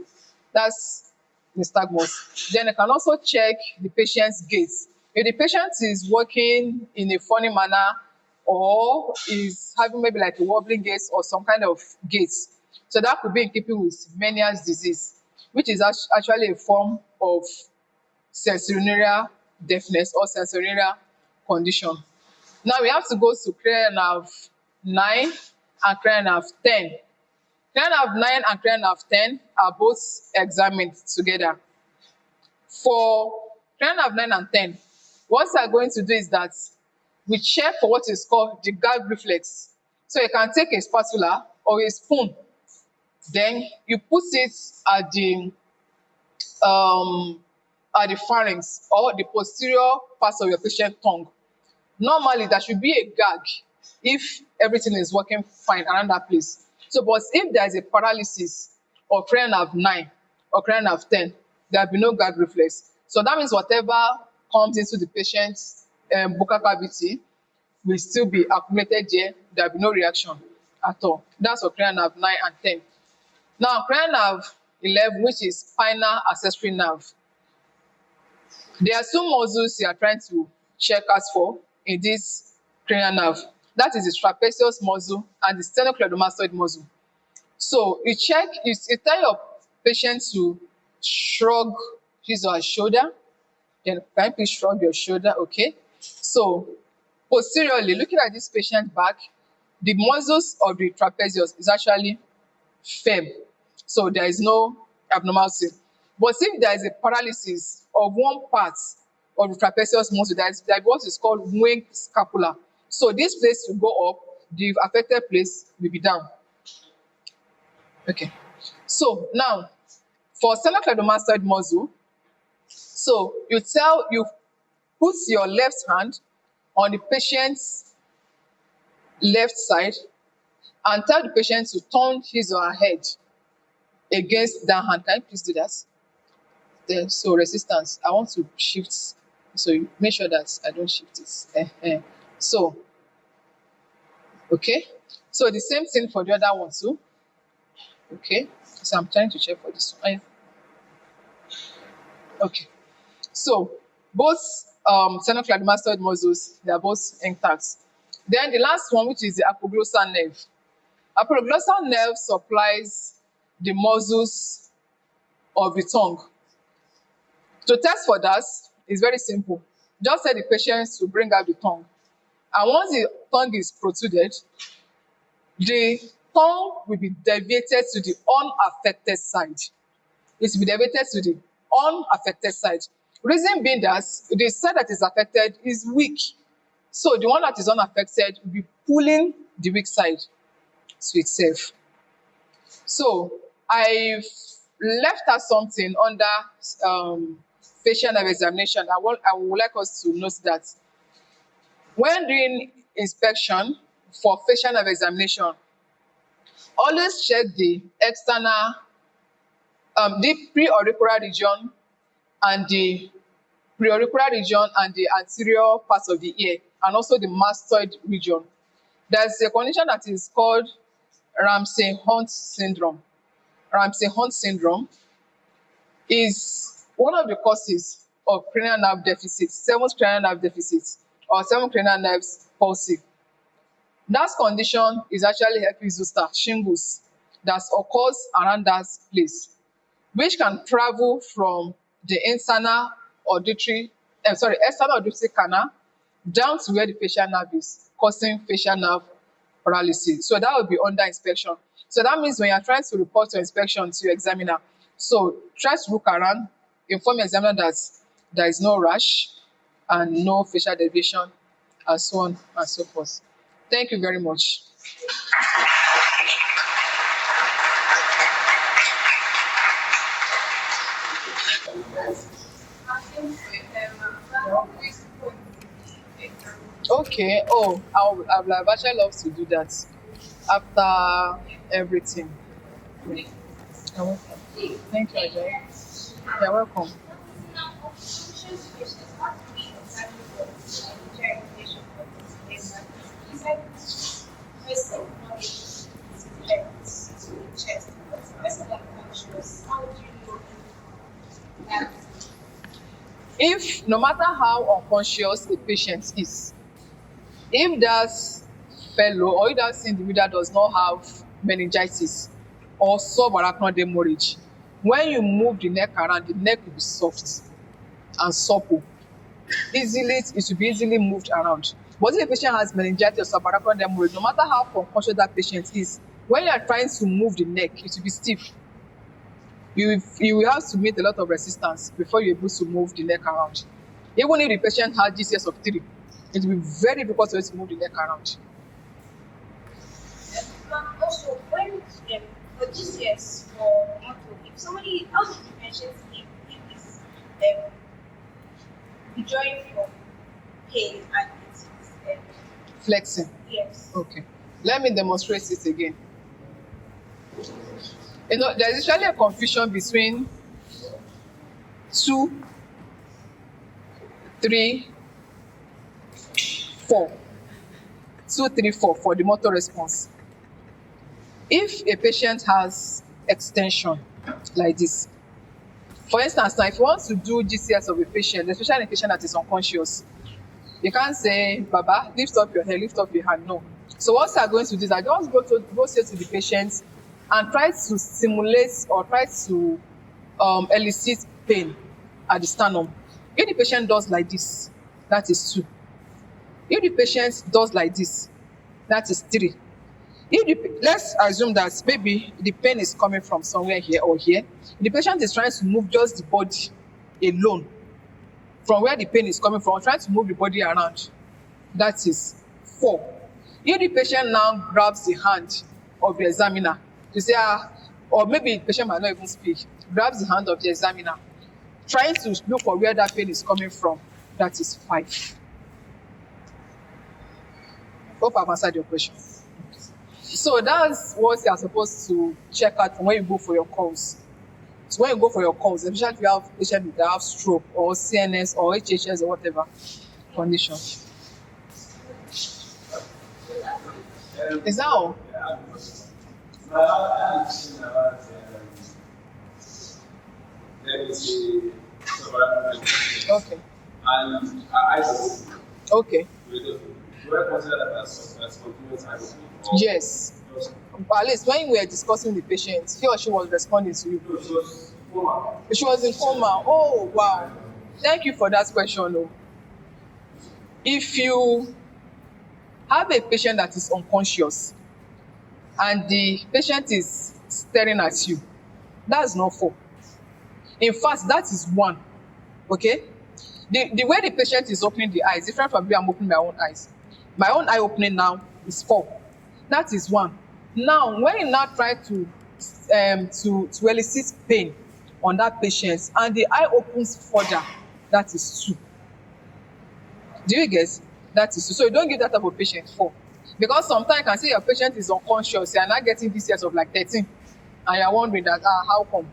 that's nystagmus. Then you can also check the patient's gait. If the patient is walking in a funny manner, or is having maybe like a wobbling gait or some kind of gait, so that could be in keeping with Meniere's disease, which is actually a form of sensorineural deafness or sensorineural condition. Now we have to go to cranial nerve 9 and cranial nerve 10. Cranial nerve 9 and cranial nerve 10 are both examined together. For cranial nerve 9 and 10, what we are going to do is that we check for what is called the gag reflex. So you can take a spatula or a spoon, then you put it at the pharynx or the posterior part of your patient's tongue. Normally, there should be a gag if everything is working fine around that place. So, but if there is a paralysis of cranial nerve 9 or cranial nerve 10, there will be no gag reflex. So that means whatever comes into the patient's buccal cavity will still be accumulated there. There will be no reaction at all. That's for cranial nerve 9 and 10. Now, cranial nerve 11, which is spinal accessory nerve. There are two muscles you are trying to check us for in this cranial nerve. That is the trapezius muscle and the sternocleidomastoid muscle. So you tell your patient to shrug his or her shoulder. Then can you please shrug your shoulder? Okay. So posteriorly, looking at this patient back, the muscles of the trapezius is actually firm. So there is no abnormality. But if there is a paralysis of one part of the trapezius muscle, that is what is called wing scapula. So this place will go up, the affected place will be down. Okay. So now, for sternocleidomastoid muscle, so you put your left hand on the patient's left side and tell the patient to turn his or her head against that hand. Can you please do that? Then, so resistance. I want to shift. So you make sure that I don't shift it. So, okay. So the same thing for the other one too. Okay. So I'm trying to check for this one. Okay. So both sternocleidomastoid muscles, they are both intact. Then the last one, which is the apoglossal nerve. Apoglossal nerve supplies the muscles of the tongue. To test for that is very simple. Just tell the patient to bring out the tongue. And once the tongue is protruded, the tongue will be deviated to the unaffected side. It will be deviated to the unaffected side. Reason being that the side that is affected is weak. So the one that is unaffected will be pulling the weak side to itself. So I've left out something under facial nerve examination. I would like us to note that when doing inspection for facial nerve examination, always check the external, the preauricular region and the anterior parts of the ear, and also the mastoid region. There's a condition that is called Ramsay-Hunt syndrome. Ramsay-Hunt syndrome is one of the causes of cranial nerve deficit, seventh cranial nerve deficit, or seven cranial nerves palsy. That condition is actually herpes zoster, shingles, that occurs around that place, which can travel from the external auditory canal down to where the facial nerve is, causing facial nerve paralysis. So that will be under inspection. So that means when you're trying to report your inspection to your examiner, so try to look around, inform your examiner that there is no rash and no facial deviation, and so on and so forth. Thank you very much. Okay. Oh, I would have actually loved to do that after everything. You're welcome. Thank you, Ajay. You're welcome. If no matter how unconscious a patient is, if that fellow or if that individual does not have meningitis or subarachnoid hemorrhage, when you move the neck around, the neck will be soft and supple. It will be easily moved around. But if a patient has meningitis or subarachnoid hemorrhage, no matter how unconscious that patient is, when you are trying to move the neck, it will be stiff. You will have to meet a lot of resistance before you're able to move the neck around. Even if the patient has GCS of 3, it will be very difficult to move the neck around. Also, when for GCS or if somebody, how do you mention if it's withdrawing from pain and it's flexing? Yes. Okay. Let me demonstrate it again. There's usually a confusion between 2, 3, 4. 2, 3, 4 for the motor response. If a patient has extension like this, for instance, now if you want to do GCS of a patient, especially a patient that is unconscious, you can't say, Baba, lift up your head, lift up your hand. No. So what you are going to do is I just go straight to the patient and try to stimulate or try to elicit pain at the sternum. If the patient does like this, that is 2. If the patient does like this, that is 3. Let's assume that maybe the pain is coming from somewhere here or here. The patient is trying to move just the body alone from where the pain is coming from, trying to move the body around. That is 4. If the patient now grabs the hand of the examiner to say, or maybe the patient might not even speak, grabs the hand of the examiner, trying to look for where that pain is coming from, that is 5. Hope I've answered your question. So that's what you are supposed to check out when you go for your calls. So when you go for your calls, especially if you have patients that have stroke or CNS or HHS or whatever condition. Is that all? Okay. And I Okay. do I consider that as continuous eye opening? Yes. At least when we were discussing the patient, he or she was responding to you. No, she was coma. She was in coma. Oh, wow. Thank you for that question. Oh. If you have a patient that is unconscious and the patient is staring at you, that's not 4. In fact, that is 1. Okay? The way the patient is opening the eyes is different from the way I'm opening my own eyes. My own eye opening now is 4. That is 1. Now, when you now try to elicit pain on that patient and the eye opens further, that is 2. Do you get? That is 2. So you don't give that type of patient 4. Because sometimes you can say your patient is unconscious, you are not getting VCS of like 13, and you are wondering that, how come?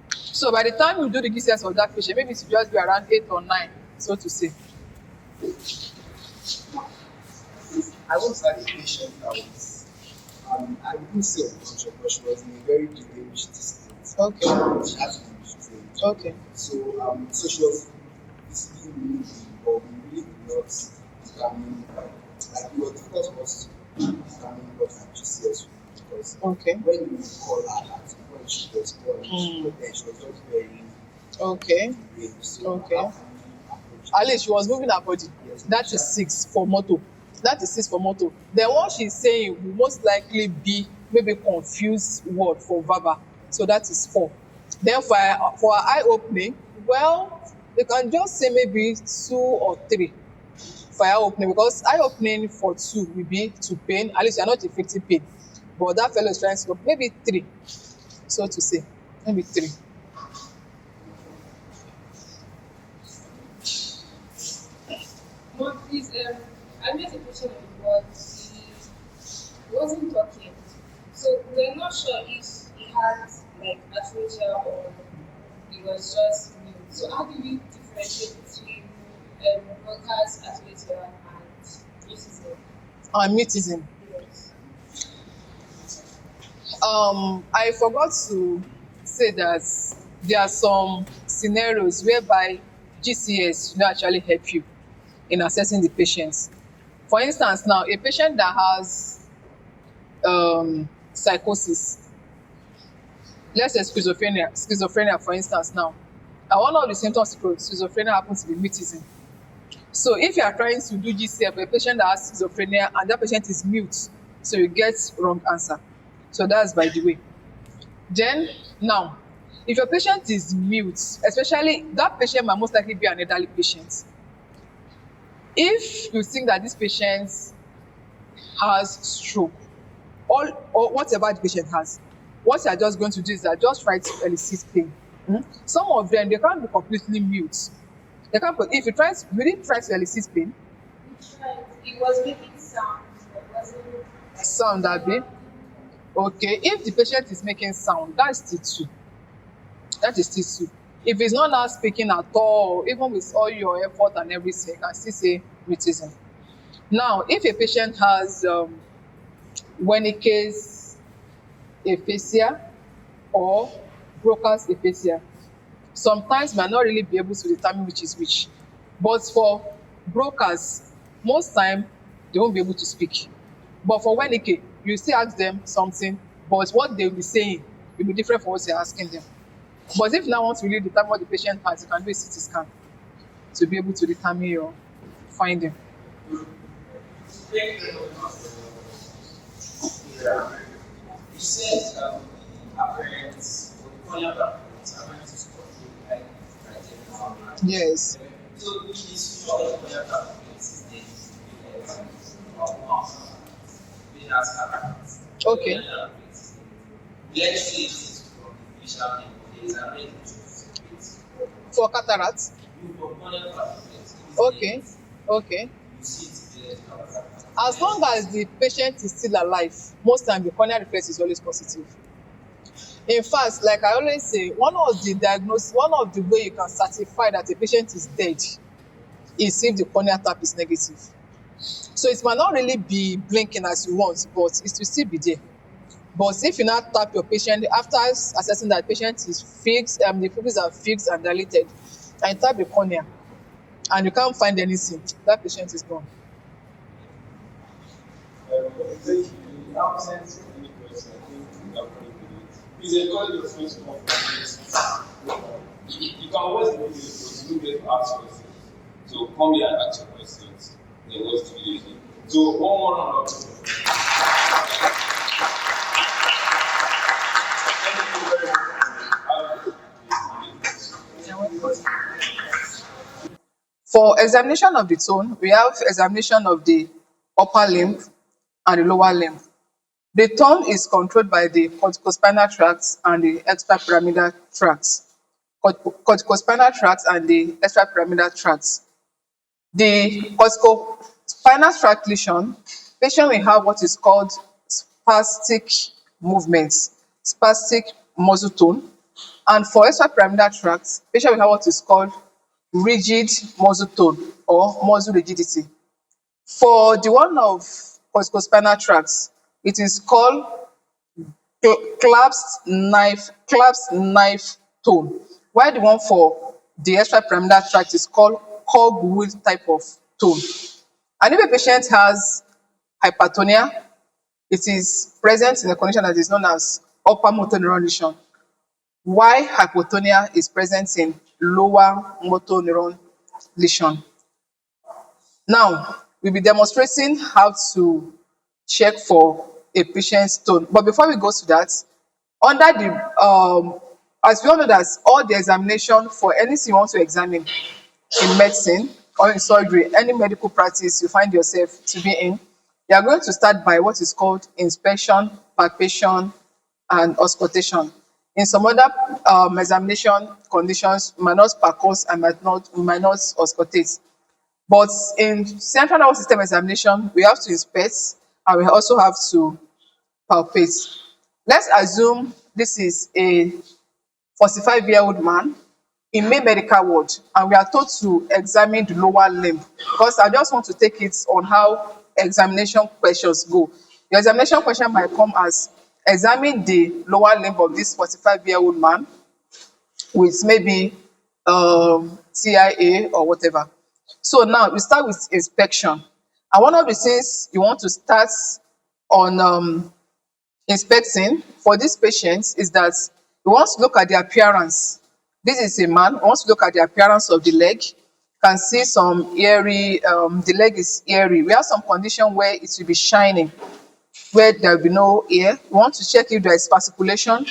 So by the time you do the GCS of that patient, maybe it should just be around 8 or 9, so to say. I once had a patient that was, I wouldn't say unconscious, but she was in a very deranged state. Okay. She had to be restrained. Okay. So she was disciplined me, but we really could not determine, like it was difficult for us to determine what her GCS would be, because Okay. when you call her at the point she was born, but then she was just very Okay. deranged. So Okay. how can you approach At least she was moving her body. Yes, That is 6 for motor. That is 6 for motor. Then what she's saying will most likely be maybe confused word for verbal. So that is 4. Then for eye opening, well, you can just say maybe 2 or 3 for eye opening, because eye opening for 2 will be to pain. At least you're not inflicting pain. But that fellow is trying to maybe 3, so to say. Maybe 3. Mom, please, I met a patient on the ward. He wasn't talking. So we're not sure if he had like aphasia or he was just mute. So how do we differentiate between broadcast aphasia and mutism? And mutism. Yes. I forgot to say that there are some scenarios whereby GCS will actually help you in assessing the patients. For instance, now a patient that has psychosis, let's say schizophrenia for instance now, and one of the symptoms of schizophrenia happens to be mutism. So if you are trying to do GCS for a patient that has schizophrenia and that patient is mute, so you get wrong answer. So that's by the way. Then now, if your patient is mute, especially that patient might most likely be an elderly patient. If you think that this patient has stroke or whatever the patient has, what you are just going to do is that just try to elicit pain. Some of them, they can't be completely mute. They can't, if you really try to elicit pain, We tried. It was making sound, but it wasn't like sound that be okay. If the patient is making sound, that's still 2. That is still 2. If it's not now speaking at all, even with all your effort and everything, you can still say mutism. Now, if a patient has Wernicke's aphasia or Broca's aphasia, sometimes might not really be able to determine which is which. But for brokers, most time they won't be able to speak. But for Wenike, you still ask them something, but what they will be saying will be different from what you're asking them. But if you now want to really determine what the patient has, you can do a CT scan to be able to determine your finding. Yeah. You said appearance, or the corner appearance is controlled by criteria. Yes. So it is sure the corner appearance is then it has appearance. Okay. Let's say it is from the visual and the examiner to separate. For cataract. You from corner appearance. Okay. Okay. You see it there. As long as the patient is still alive, most time the corneal reflex is always positive. In fact, like I always say, one of the way you can certify that a patient is dead is if the corneal tap is negative. So it might not really be blinking as you want, but it will still be there. But if you now tap your patient after assessing that patient is fixed, the pupils are fixed and dilated, and you tap the cornea and you can't find anything, that patient is gone. Thank you. I'm sensing any question. I think we are pretty good. Please encourage your friends to come from this. You can always do this, but you don't get to ask questions. So come here and ask your questions. Then what's the video? So one more round of thank you very much. For examination of the tone, we have examination of the upper limb and the lower limb. The tone is controlled by the corticospinal tract and the extrapyramidal tract. Corticospinal tract and the extrapyramidal tract. The corticospinal tract lesion, patient will have what is called spastic movements, spastic muscle tone. And for extrapyramidal tract, patient will have what is called rigid muscle tone or muscle rigidity. For the one of corticospinal tract, it is called collapsed knife tone, while the one for the extrapyramidal tract is called cogwheel type of tone. And if a patient has hypertonia, it is present in a condition that is known as upper motor neuron lesion, while hypotonia is present in lower motor neuron lesion. Now, we'll be demonstrating how to check for a patient's tone. But before we go to that, under the as we all know that all the examination for anything you want to examine in medicine or in surgery, any medical practice you find yourself to be in, you are going to start by what is called inspection, palpation, and auscultation. In some other examination conditions, you might not palpate and might not auscultate. But in central nervous system examination, we have to inspect and we also have to palpate. Let's assume this is a 45-year-old man in May medical ward and we are told to examine the lower limb, because I just want to take it on how examination questions go. The examination question might come as examine the lower limb of this 45-year-old man with maybe TIA or whatever. So now we start with inspection. And one of the things you want to start on inspecting for these patients is that you want to look at the appearance. This is a man, you want to look at the appearance of the leg. You can see some hairy, the leg is hairy. We have some condition where it will be shining, where there will be no hair. We want to check if there is fasciculation.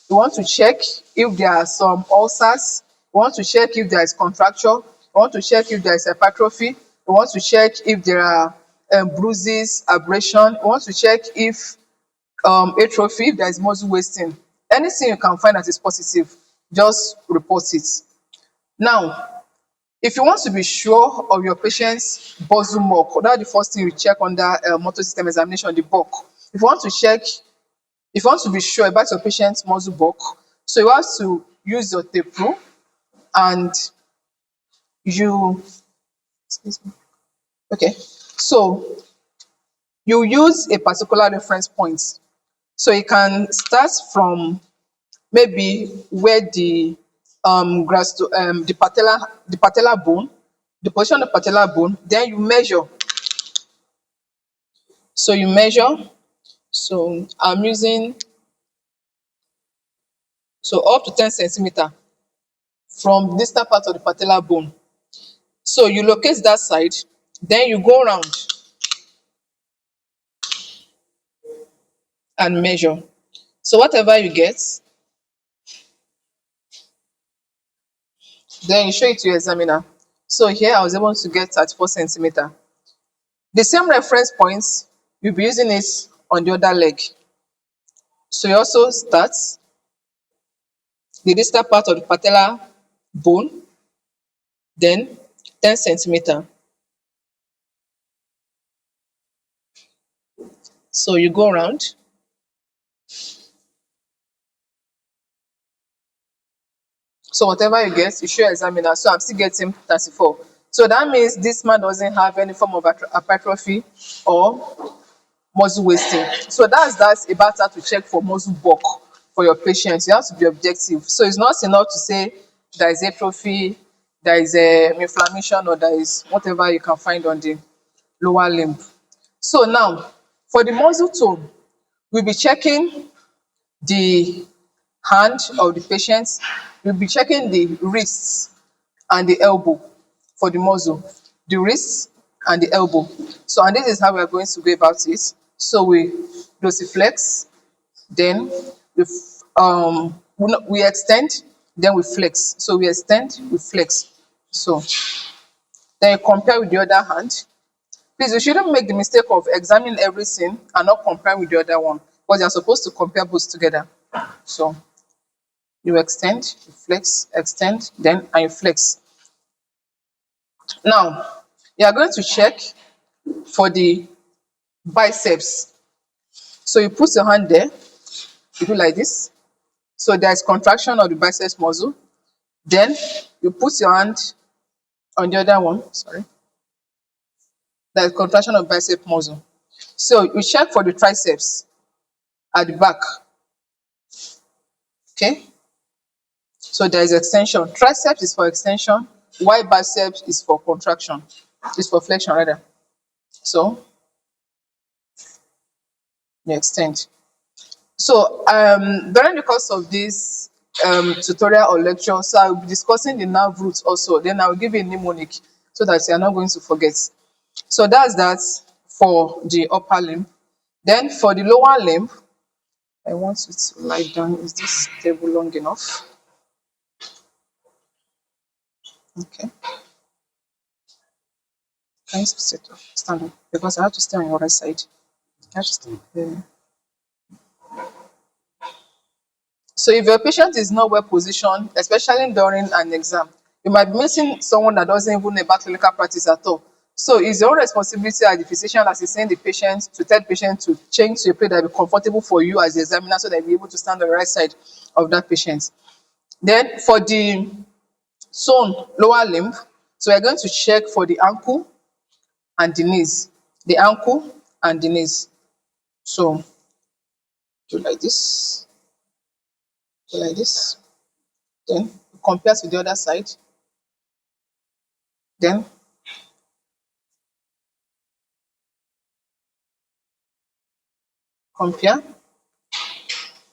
We want to check if there are some ulcers. We want to check if there is contracture. We want to check if there is hypertrophy. We want to check if there are bruises, abrasion. We want to check if atrophy, if there is muscle wasting. Anything you can find that is positive, just report it. Now, if you want to be sure of your patient's basal mark, that's the first thing you check under motor system examination, the bulk. If you want to be sure about your patient's muscle bulk, so you have to use your tape rule and you, excuse me, okay. So you use a particular reference point. So you can start from maybe where the patellar bone, the position of the patellar bone, then you measure. So you measure. So I'm using so up to 10 centimeter from the distal part of the patellar bone. So you locate that side, then you go around and measure. So whatever you get, then you show it to your examiner. So here I was able to get 34 centimeter. The same reference points, you'll be using it on the other leg. So you also start the distal part of the patellar bone, then 10 centimeter. So you go around. So whatever you get, you show your examiner. So I'm still getting 34. So that means this man doesn't have any form of hypertrophy or muscle wasting. So that's about how to check for muscle bulk for your patients. You have to be objective. So it's not enough to say there is atrophy, there is a inflammation, or there is whatever you can find on the lower limb. So now, for the muscle tone, we'll be checking the hand of the patient, we'll be checking the wrists and the elbow for the muscle, the wrist and the elbow. So, and this is how we are going to go about it. So we dorsiflex, then we extend, then we flex. So we extend, we flex. So then you compare with the other hand. Please, you shouldn't make the mistake of examining everything and not comparing with the other one, because you're supposed to compare both together. So you extend, you flex, extend, then and you flex. Now, you are going to check for the biceps. So you put your hand there, you do like this. So there is contraction of the biceps muscle. Then you put your hand on the other one. Sorry, there is contraction of bicep muscle. So you check for the triceps at the back. Okay. So there is extension. Triceps is for extension, while biceps is for contraction. Is for flexion rather. So you extend. So during the course of this tutorial or lecture, so I will be discussing the nerve roots also. Then I will give you a mnemonic so that you are not going to forget. So that's that for the upper limb. Then for the lower limb, I want you to lie down. Is this table long enough? Okay. Can you sit up? Stand up. Because I have to stay on your right side. I have to stay there. So if your patient is not well positioned, especially during an exam, you might be missing someone that doesn't even know about clinical practice at all. So it's your own responsibility as the physician assisting the patient to tell the patient to change to a place that will be comfortable for you as the examiner so that you'll be able to stand on the right side of that patient. Then for the zone lower limb, so we're going to check for the ankle and the knees. The ankle and the knees. So do like this, do like this. Then compare to the other side. Then compare.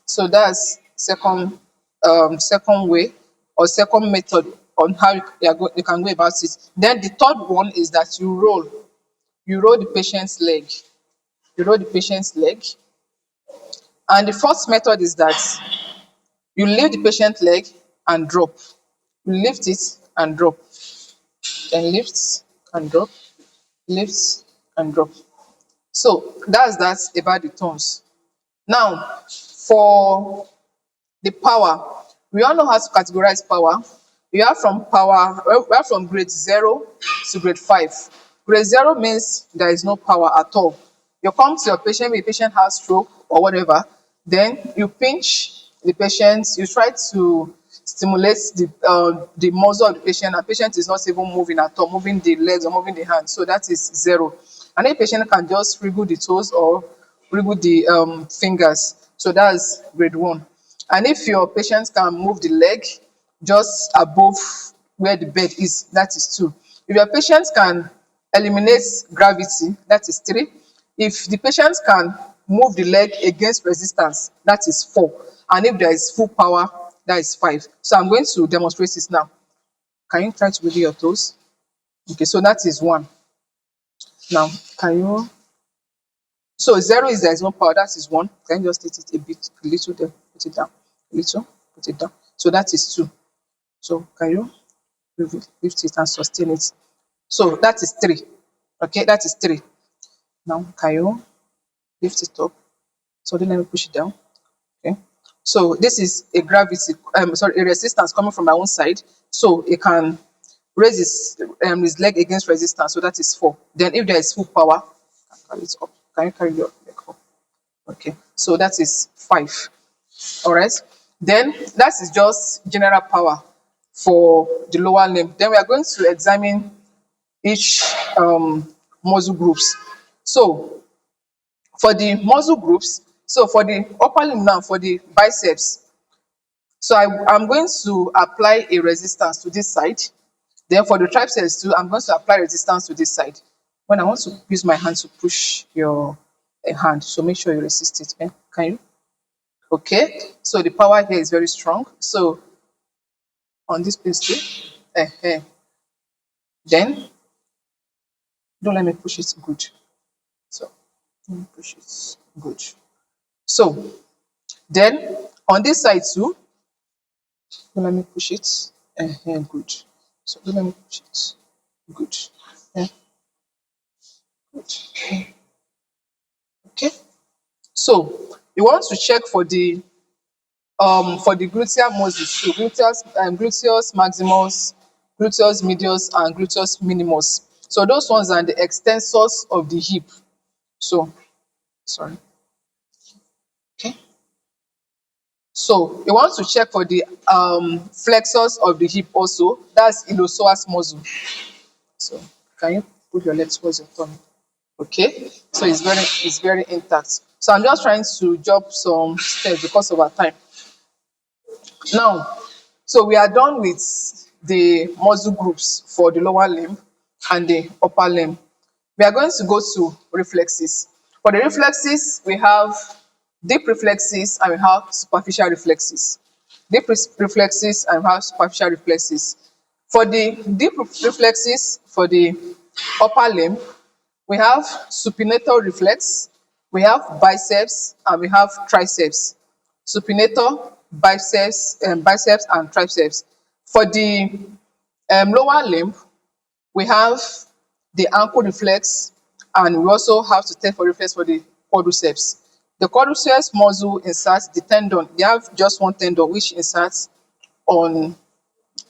So that's second way or second method on how you can go about it. Then the third one is that you roll. You roll the patient's leg. You roll the patient's leg. And the fourth method is that you lift the patient leg and drop. You lift it and drop. Then lift and drop. Lift and drop. So that's that about the tones. Now, for the power, we all know how to categorize power. We have from grade 0 to grade 5. Grade 0 means there is no power at all. You come to your patient, the patient has stroke or whatever, then you pinch the patient, you try to stimulate the muscle of the patient, and patient is not even moving at all, moving the legs or moving the hands. So that is 0. And if patient can just wriggle the toes or wriggle the fingers, so that's grade 1. And if your patient can move the leg just above where the bed is, that is 2. If your patient can eliminate gravity, that is 3. If the patient can move the leg against resistance, that is 4. And if there is full power, that is 5. So I'm going to demonstrate this now. Can you try to wiggle your toes? Okay, so that is 1. Now, can you? So 0 is there is no power, that is 1. Can you just hit it a bit, a little there, put it down, a little, put it down. So that is 2. So can you lift it and sustain it? So that is 3. Okay, that is 3. Now, can you lift it up? So then let me push it down. Okay. So this is a gravity, sorry, a resistance coming from my own side. So it can raise his leg against resistance. So that is 4. Then if there is full power, carry it up. Can you carry your leg up? Okay. So that is 5. All right. Then that is just general power for the lower limb. Then we are going to examine each muscle groups. So for the muscle groups, so for the upper limb now, for the biceps, so I'm going to apply a resistance to this side. Then for the triceps too, I'm going to apply resistance to this side. When I want to use my hand to push your hand, so make sure you resist it. Can you? Okay. So the power here is very strong. So on this place too, then don't let me push it good. So let me push it good. So then on this side too, don't let me push it good. So don't let me push it good. Yeah, good. Okay. So you want to check for the gluteal muscles, so gluteus maximus, gluteus medius, and gluteus minimus. So those ones are the extensors of the hip. So sorry. Okay. So you want to check for the flexors of the hip also. That's iliopsoas muscle. So can you put your legs towards your tummy? Okay. So it's very intact. So I'm just trying to jump some steps because of our time. Now, so we are done with the muscle groups for the lower limb and the upper limb. We are going to go to reflexes. For the reflexes, we have deep reflexes and we have superficial reflexes. Reflexes and we have superficial reflexes. For the deep reflexes for the upper limb, we have supinator reflex, we have biceps, and we have triceps. Supinator, biceps and triceps. For the lower limb, we have the ankle reflex, and we also have to test for reflex for the quadriceps. The quadriceps muscle inserts the tendon. They have just one tendon which inserts on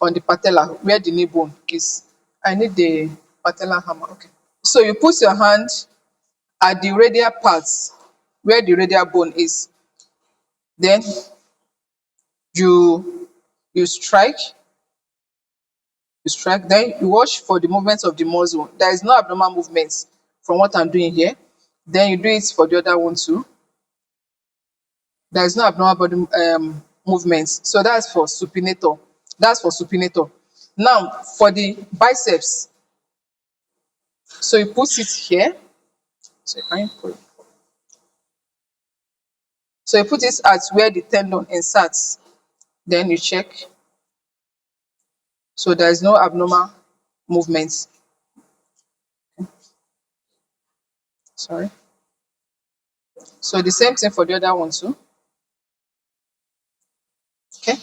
the patella where the knee bone is. I need the patella hammer. Okay. So you put your hand at the radial parts where the radial bone is. Then you you strike, then you watch for the movement of the muscle. There is no abnormal movement from what I'm doing here. Then you do it for the other one too. There is no abnormal body movement. So that's for supinator. That's for supinator. Now for the biceps, so you put it here. So can you put it? So you put it at where the tendon inserts. Then you check. So there is no abnormal movement. Sorry. So the same thing for the other one too. Okay.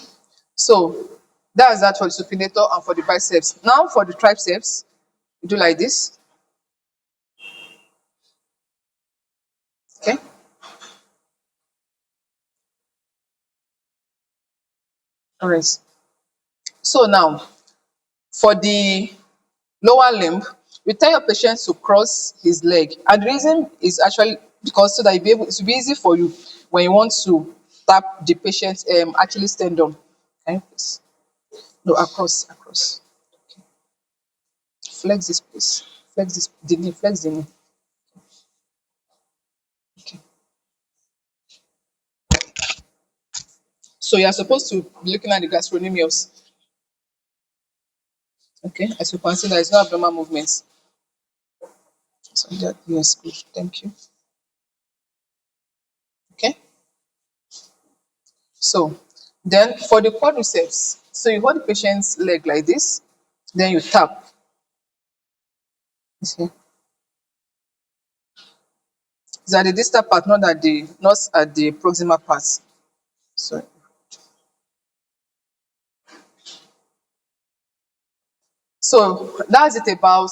So that's that for the supinator and for the biceps. Now for the triceps, you do like this. Okay. All right. So now for the lower limb, you tell your patient to cross his leg. And the reason is actually because so that it will be easy for you when you want to tap the patient's Achilles tendon. Can you please? No, across. Flex this, please. Flex this, the knee, flex the knee. So you are supposed to be looking at the gastrocnemius. Okay, as you can see, there is no abnormal movements. So that, yes, good. Thank you. Okay. So then for the quadriceps, so you hold the patient's leg like this, then you tap. You see, it's at the distal part, not at the proximal part. So that's it about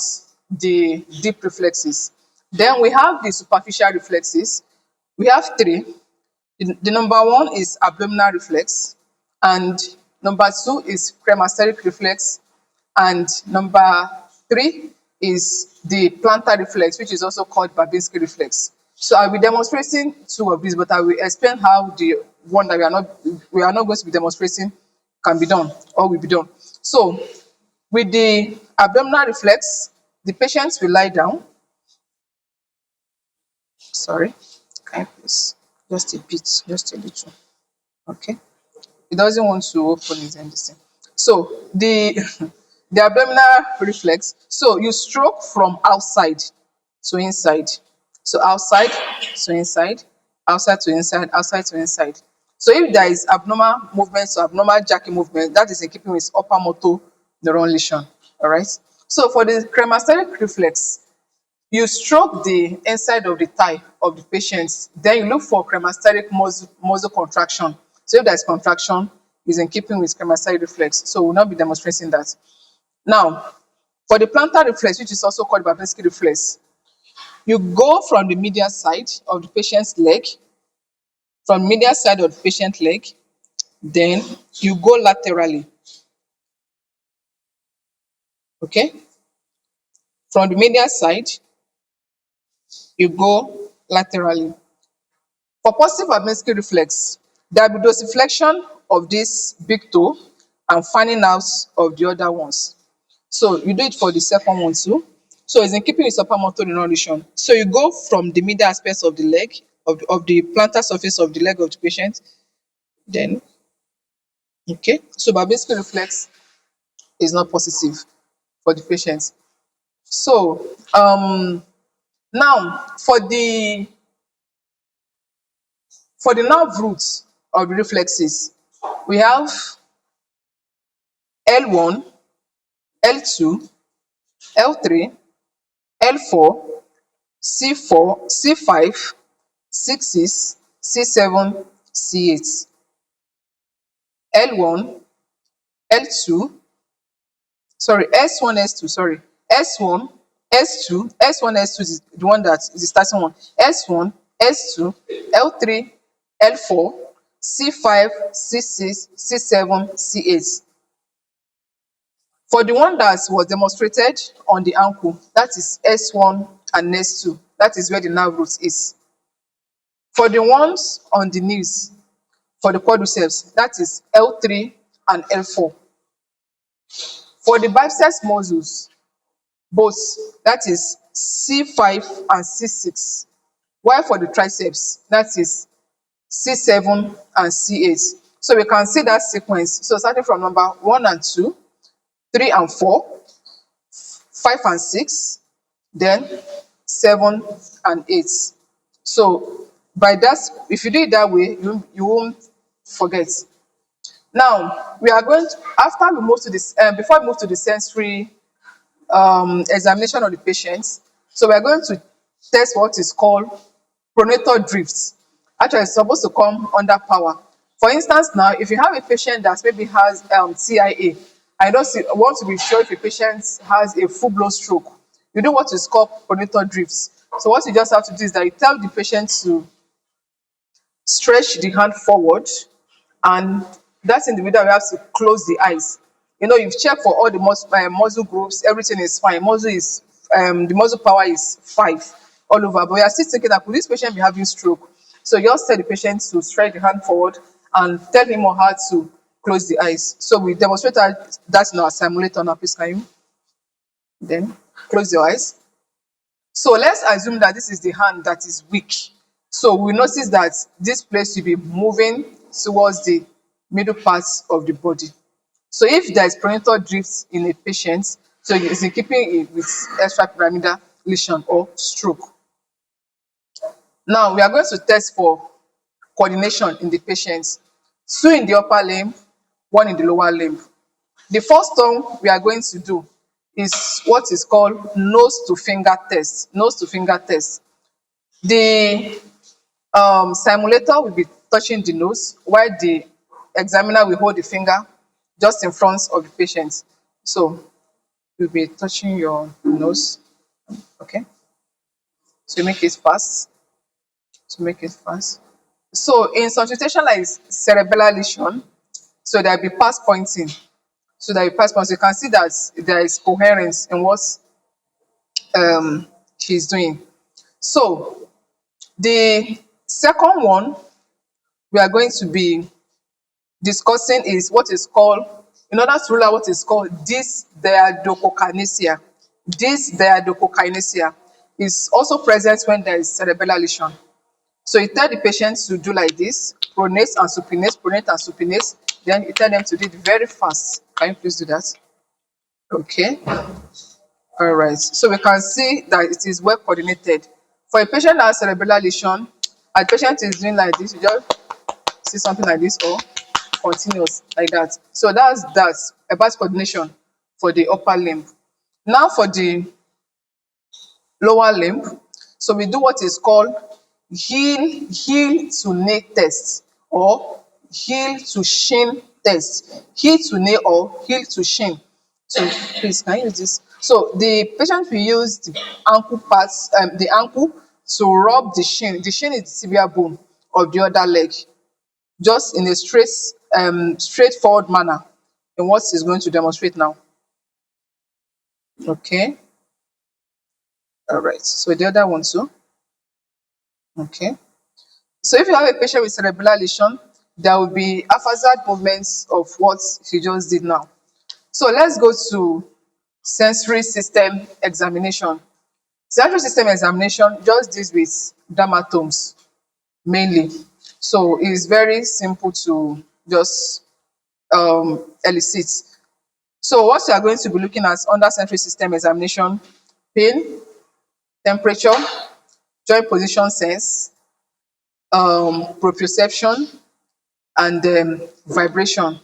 the deep reflexes. Then we have the superficial reflexes. We have three. The number one is abdominal reflex, and number two is cremasteric reflex, and number three is the plantar reflex, which is also called Babinski reflex. So I'll be demonstrating two of these, but I will explain how the one that we are not going to be demonstrating can be done or will be done. So with the abdominal reflex, the patient will lie down. Sorry, can you please just a bit, just a little. Okay. It doesn't want to open his this. So the the abdominal reflex. So you stroke from outside to inside. So outside to inside, outside to inside, outside to inside. So if there is abnormal movement or abnormal jacking movement, that is in keeping with upper motor neuron lesion. All right. So for the cremasteric reflex, you stroke the inside of the thigh of the patient, then you look for cremasteric muscle contraction. So if there's contraction, is in keeping with cremasteric reflex. So we'll not be demonstrating that. Now, for the plantar reflex, which is also called Babinski reflex, you go from the medial side of the patient's leg, from medial side of the patient leg, then you go laterally. Okay? From the medial side, you go laterally. For positive Babinski reflex, there will be dorsiflexion of this big toe and fanning out of the other ones. So you do it for the second one too. So it's in keeping with upper motor neuron lesion. So you go from the middle aspect of the leg, of the plantar surface of the leg of the patient, then okay. So Babinski reflex is not positive for the patient. So now for the nerve roots of the reflexes, we have L1, L2, L3, L4, C4, C5, C6, C7, C8. L1, L2, sorry, S1, S2, sorry, S1, S2, S1, S2 is the one that is the starting one. S1, S2, L3, L4, C5, C6, C7, C8. For the one that was demonstrated on the ankle, that is S1 and S2. That is where the nerve root is. For the ones on the knees, for the quadriceps, that is L3 and L4. For the biceps muscles, both, that is C5 and C6. While for the triceps, that is C7 and C8. So we can see that sequence. So starting from number 1 and 2, 3 and 4, 5 and 6, then 7 and 8. So by that, if you do it that way, you won't forget. Now we are going to, after we move to this, before we move to the sensory examination of the patients, so we are going to test what is called pronator drift. Actually, it's supposed to come under power. For instance, now if you have a patient that maybe has TIA, I don't see, want to be sure if a patient has a full-blown stroke, you do what is called pronator drifts. So what you just have to do is that you tell the patient to stretch the hand forward, and that individual will have to close the eyes. You've checked for all the muscle groups, everything is fine. The muscle power is 5 all over, but we are still thinking that could this patient be having stroke? So you just tell the patient to stretch the hand forward and tell him or her to close the eyes. So we demonstrate that in our simulator now. Please, can you then close your eyes? So let's assume that this is the hand that is weak. So we notice that this place will be moving towards the middle parts of the body. So if there is pronital drift in a patient, so it's in keeping it with extrapyramidal lesion or stroke. Now we are going to test for coordination in the patient. Two in the upper limb, one in the lower limb. The first one we are going to do is what is called nose to finger test. Nose to finger test. The simulator will be touching the nose while the examiner will hold the finger just in front of the patient. So we'll be touching your nose. Okay. So make it fast. To make it fast. So in some situation like cerebellar lesion, so there'll be pass pointing. So that you pass points, you can see that there is coherence in what she's doing. So the second one we are going to be discussing is what is called, in order to rule out what is called dysdiadochokinesia. Dysdiadochokinesia is also present when there is cerebellar lesion. So you tell the patient to do like this, pronate and supinate, pronate and supinate. Then you tell them to do it very fast. Can you please do that? Okay. All right. So we can see that it is well coordinated. For a patient that has cerebellar lesion, and the patient is doing like this, you just see something like this or continuous like that. So that's about coordination for the upper limb. Now for the lower limb, so we do what is called heel to knee test or heel to shin test. Heel to knee or heel to shin. So please can you use this? So the patient will use the ankle parts, the ankle to rub the shin. The shin is the tibial bone of the other leg, just in a straightforward manner in what he's going to demonstrate now. Okay. All right. So the other one too. Okay. So if you have a patient with cerebellar lesion, there will be haphazard movements of what he just did now. So let's go to sensory system examination. Sensory system examination just deals with dermatomes mainly. So it's very simple to just elicit. So what you are going to be looking at under sensory system examination: pain, temperature, joint position sense, proprioception, and vibration.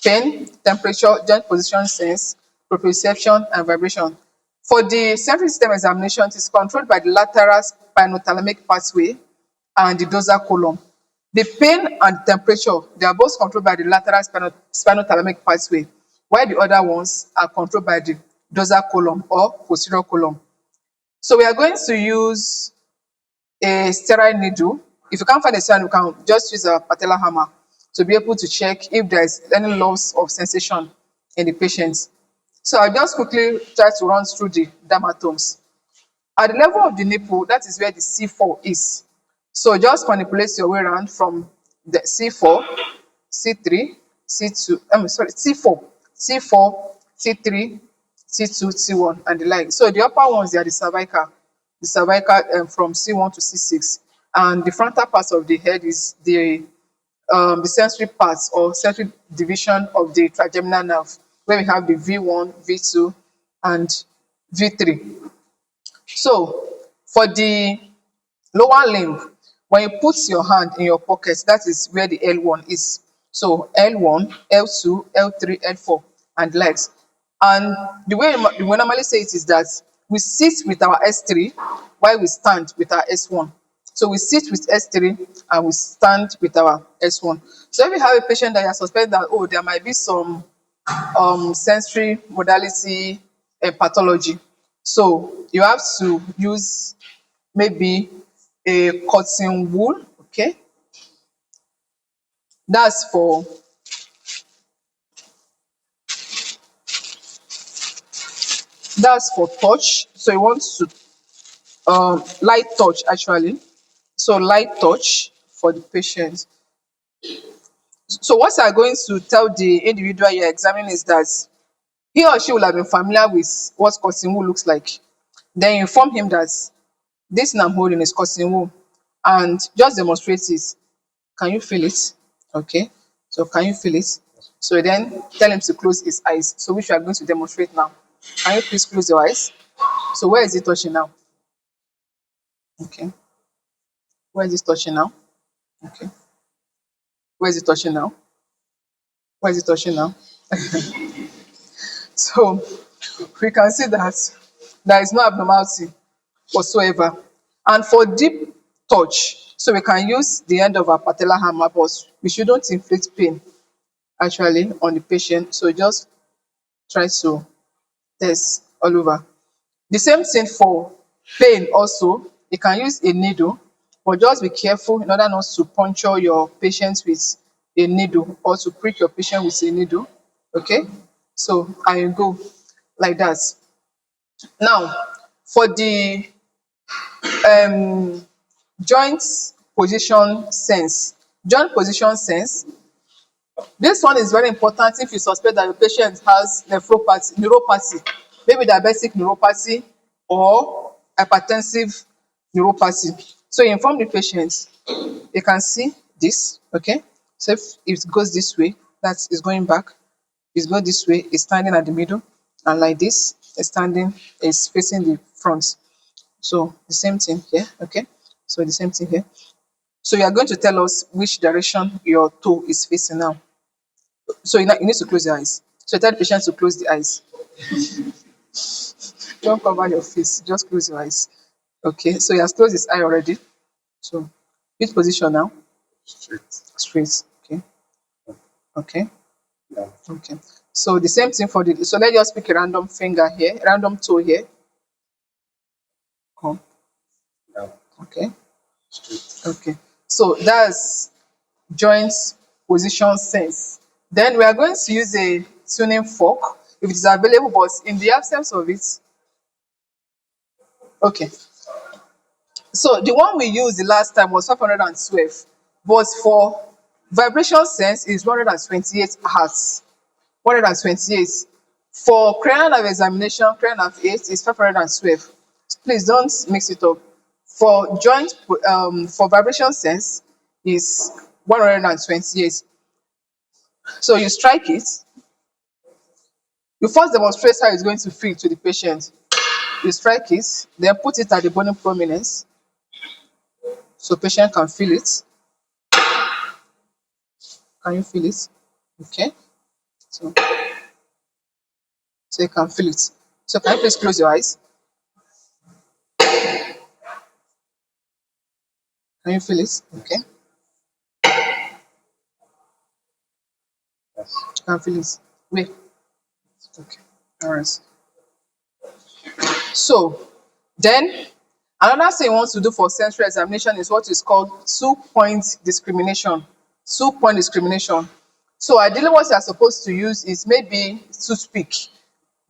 Pain, temperature, joint position sense, proprioception, and vibration. For the sensory system examination, it is controlled by the lateral spinothalamic pathway and the dorsal column. The pain and temperature, they are both controlled by the lateral spinothalamic pathway, while the other ones are controlled by the dorsal column or posterior column. So we are going to use a sterile needle. If you can't find a sterile needle, you can just use a patellar hammer to be able to check if there is any loss of sensation in the patient. So I'll just quickly try to run through the dermatomes. At the level of the nipple, that is where the C4 is. So just manipulate your way around from the C4, C3, C2, C4, C4, C3, C2, C1, and the like. So the upper ones, they are the cervical from C1 to C6. And the frontal part of the head is the sensory parts or sensory division of the trigeminal nerve, where we have the V1, V2, and V3. So for the lower limb, when you put your hand in your pocket, that is where the L1 is. So L1, L2, L3, L4, and legs. And the way we normally say it is that we sit with our S3 while we stand with our S1. So we sit with S3 and we stand with our S1. So if you have a patient that you are suspecting that, oh, there might be some sensory modality pathology, so you have to use maybe a cotton wool. Okay, that's for touch. So you want to light touch actually. So light touch for the patient. So what you are going to tell the individual you're examining is that he or she will have been familiar with what cotton wool looks like. Then you inform him that this thing I'm holding is cotton wool, and just demonstrate it. Can you feel it? Okay. So can you feel it? So then tell him to close his eyes. So which we are going to demonstrate now. Can you please close your eyes? So where is it touching now? Okay. Where is it touching now? Okay. Where is it touching now? Where is it touching now? So we can see that there is no abnormality whatsoever. And for deep touch, so we can use the end of our patellar hammer, but we shouldn't inflict pain actually on the patient. So just try to test all over. The same thing for pain also. You can use a needle, but just be careful in order not to puncture your patient with a needle or to prick your patient with a needle. Okay? So I go like that. Now, for the um joint position sense. Joint position sense, this one is very important if you suspect that your patient has neuropathy, maybe diabetic neuropathy or hypertensive neuropathy. So you inform the patient, you can see this, okay? So if it goes this way, that is going back. If it goes this way, it's standing at the middle, and like this, is facing the front. So the same thing here, okay? So the same thing here. So you are going to tell us which direction your toe is facing now. So you need to close your eyes. So tell the patient to close the eyes. Don't cover your face, just close your eyes. Okay, so he has closed his eye already. So which position now? Straight. Straight. Okay, okay, Down. okay. So the same thing for the, so let's just pick a random finger here, random toe here. Come, Down. okay, Straight. okay. So that's joint position sense. Then we are going to use a tuning fork if it is available, but in the absence of it, okay. So the one we used the last time was 512, but for vibration sense is 128 hertz. 128. For cranial nerve examination, cranial nerve 8 is 512. Please don't mix it up. For for vibration sense is 128. So you strike it. You first demonstrate how it's going to feel to the patient. You strike it, then put it at the bone prominence so patient can feel it. Can you feel it? Okay. So, so you can feel it. So can you please close your eyes? Can you feel it? Okay. Yes. You can feel it. Wait. Okay. All right. So then another thing you want to do for sensory examination is what is called 2-point discrimination. 2-point discrimination. So ideally what you are supposed to use is maybe toothpick.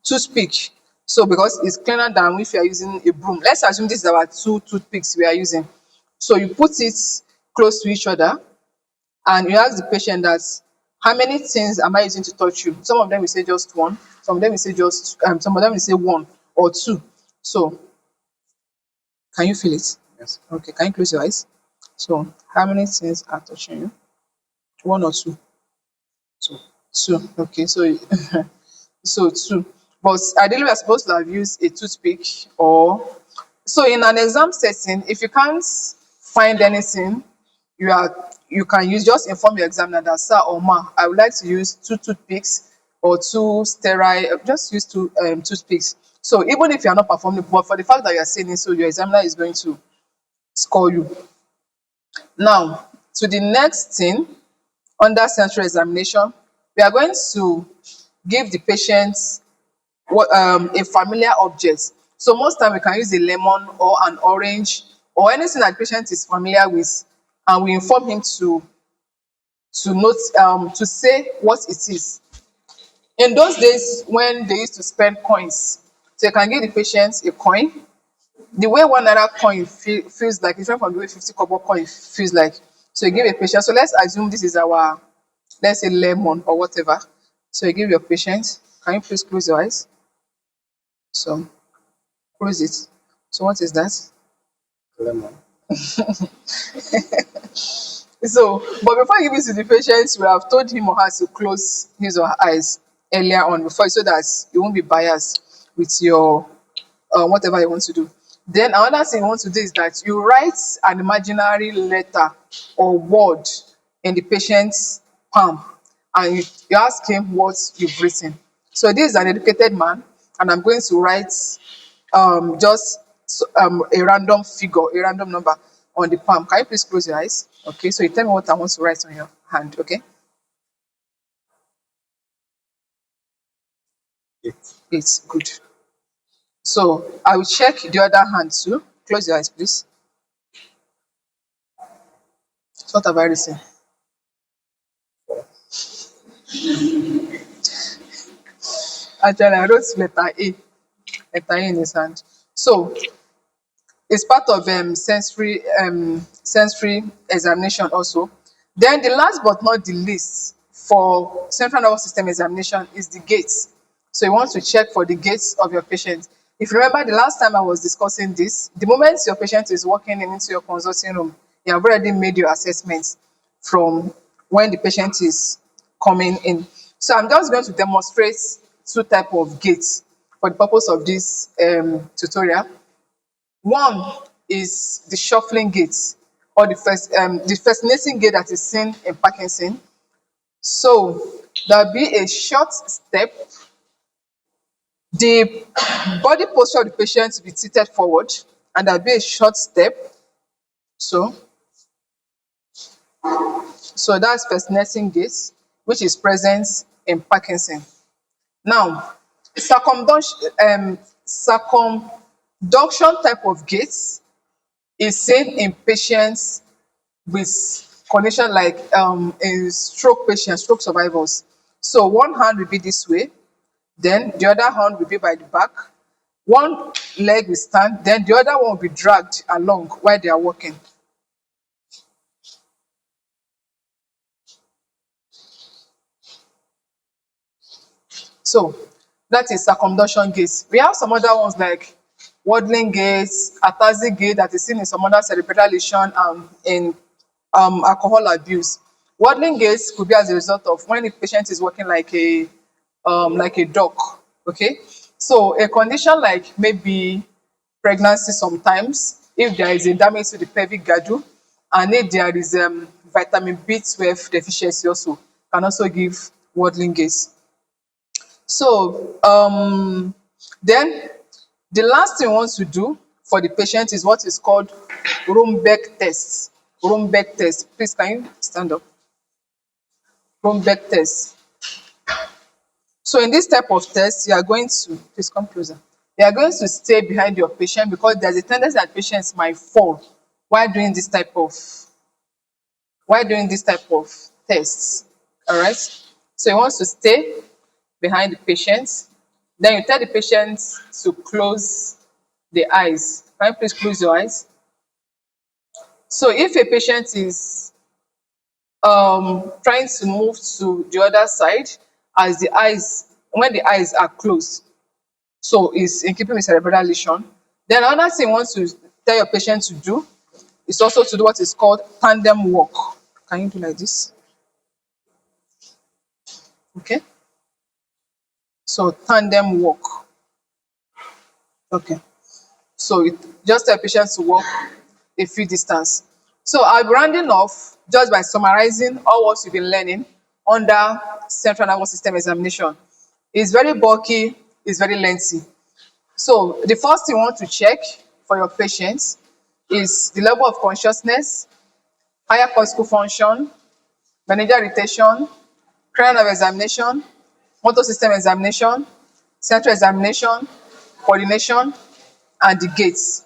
Toothpick. So because it's cleaner than if you are using a broom. Let's assume this is our two toothpicks we are using. So you put it close to each other and you ask the patient that how many things am I using to touch you? Some of them will say just one, some of them will say just some of them will say one or two. So can you feel it? Yes. Okay, can you close your eyes? So how many things are touching you? One or two? Two. Two. Okay, so so two. But ideally we are supposed to have used a toothpick or so in an exam setting, if you can't find anything, you can use just inform your examiner that sir or ma, I would like to use two toothpicks or two sterile, just use two toothpicks. So even if you are not performing, but for the fact that you are saying it, so your examiner is going to score you. Now to the next thing under sensory examination, we are going to give the patient a familiar object. So most time we can use a lemon or an orange or anything that the patient is familiar with, and we inform him to note to say what it is. In those days when they used to spend coins, so you can give the patient a coin. The way one naira coin feels like different from the way 50 kobo coin feels like. So you give a patient. So let's assume this is our, let's say lemon or whatever. So you give your patient. Can you please close your eyes? So close it. So what is that? Lemon. So, but before you give it to the patient, we have told him or her to close his or her eyes earlier on before, so that you won't be biased with your whatever you want to do. Then another thing you want to do is that you write an imaginary letter or word in the patient's palm, and you ask him what you've written. So this is an educated man, and I'm going to write just a random figure, a random number on the palm. Can you please close your eyes? Okay, so you tell me what I want to write on your hand. Okay, it's good. So I will check the other hand too. Close your eyes, please. So what have I written? Actually, I wrote letter A in his hand. So it's part of sensory examination also. Then the last but not the least for central nervous system examination is the gaits. So you want to check for the gaits of your patient. If you remember the last time I was discussing this, the moment your patient is walking in into your consulting room, you have already made your assessments from when the patient is coming in. So I'm just going to demonstrate two type of gaits for the purpose of this tutorial. One is the shuffling gait, or the fascinating gait that is seen in Parkinson. So there'll be a short step. The body posture of the patient will be tilted forward, and there'll be a short step. So, so that's fascinating gait, which is present in Parkinson. Now, circumduction type of gait is seen in patients with condition like a stroke patient, stroke survivors. So one hand will be this way, then the other hand will be by the back. One leg will stand, then the other one will be dragged along while they are walking. So that is circumduction gait. We have some other ones like waddling gait, ataxy gait that is seen in some other cerebral lesion and in alcohol abuse. Waddling gait could be as a result of when the patient is walking like a duck. Okay, so a condition like maybe pregnancy sometimes, if there is a damage to the pelvic girdle, and if there is vitamin B12 deficiency also, can also give waddling gait. So then the last thing we want to do for the patient is what is called Rombeck test. Rombeck test. Please, can you stand up? Rombeck test. So in this type of test, you are going to, please come closer. You are going to stay behind your patient because there's a tendency that patients might fall while doing this type of tests. All right. So you want to stay behind the patient. Then you tell the patient to close the eyes. Can you please close your eyes? So if a patient is trying to move to the other side as the eyes, when the eyes are closed, so it's in keeping with cerebral lesion. Then another thing you want to tell your patient to do is also to do what is called tandem walk. Can you do like this? Okay. So tandem walk. Okay. So it just tell patients to walk a few distance. So I'll be rounding off just by summarizing all what you've been learning under central nervous system examination. It's very bulky, it's very lengthy. So the first thing you want to check for your patients is the level of consciousness, higher cortical function, meningeal irritation, cranial nerve examination, motor system examination, central examination, coordination, and the gates.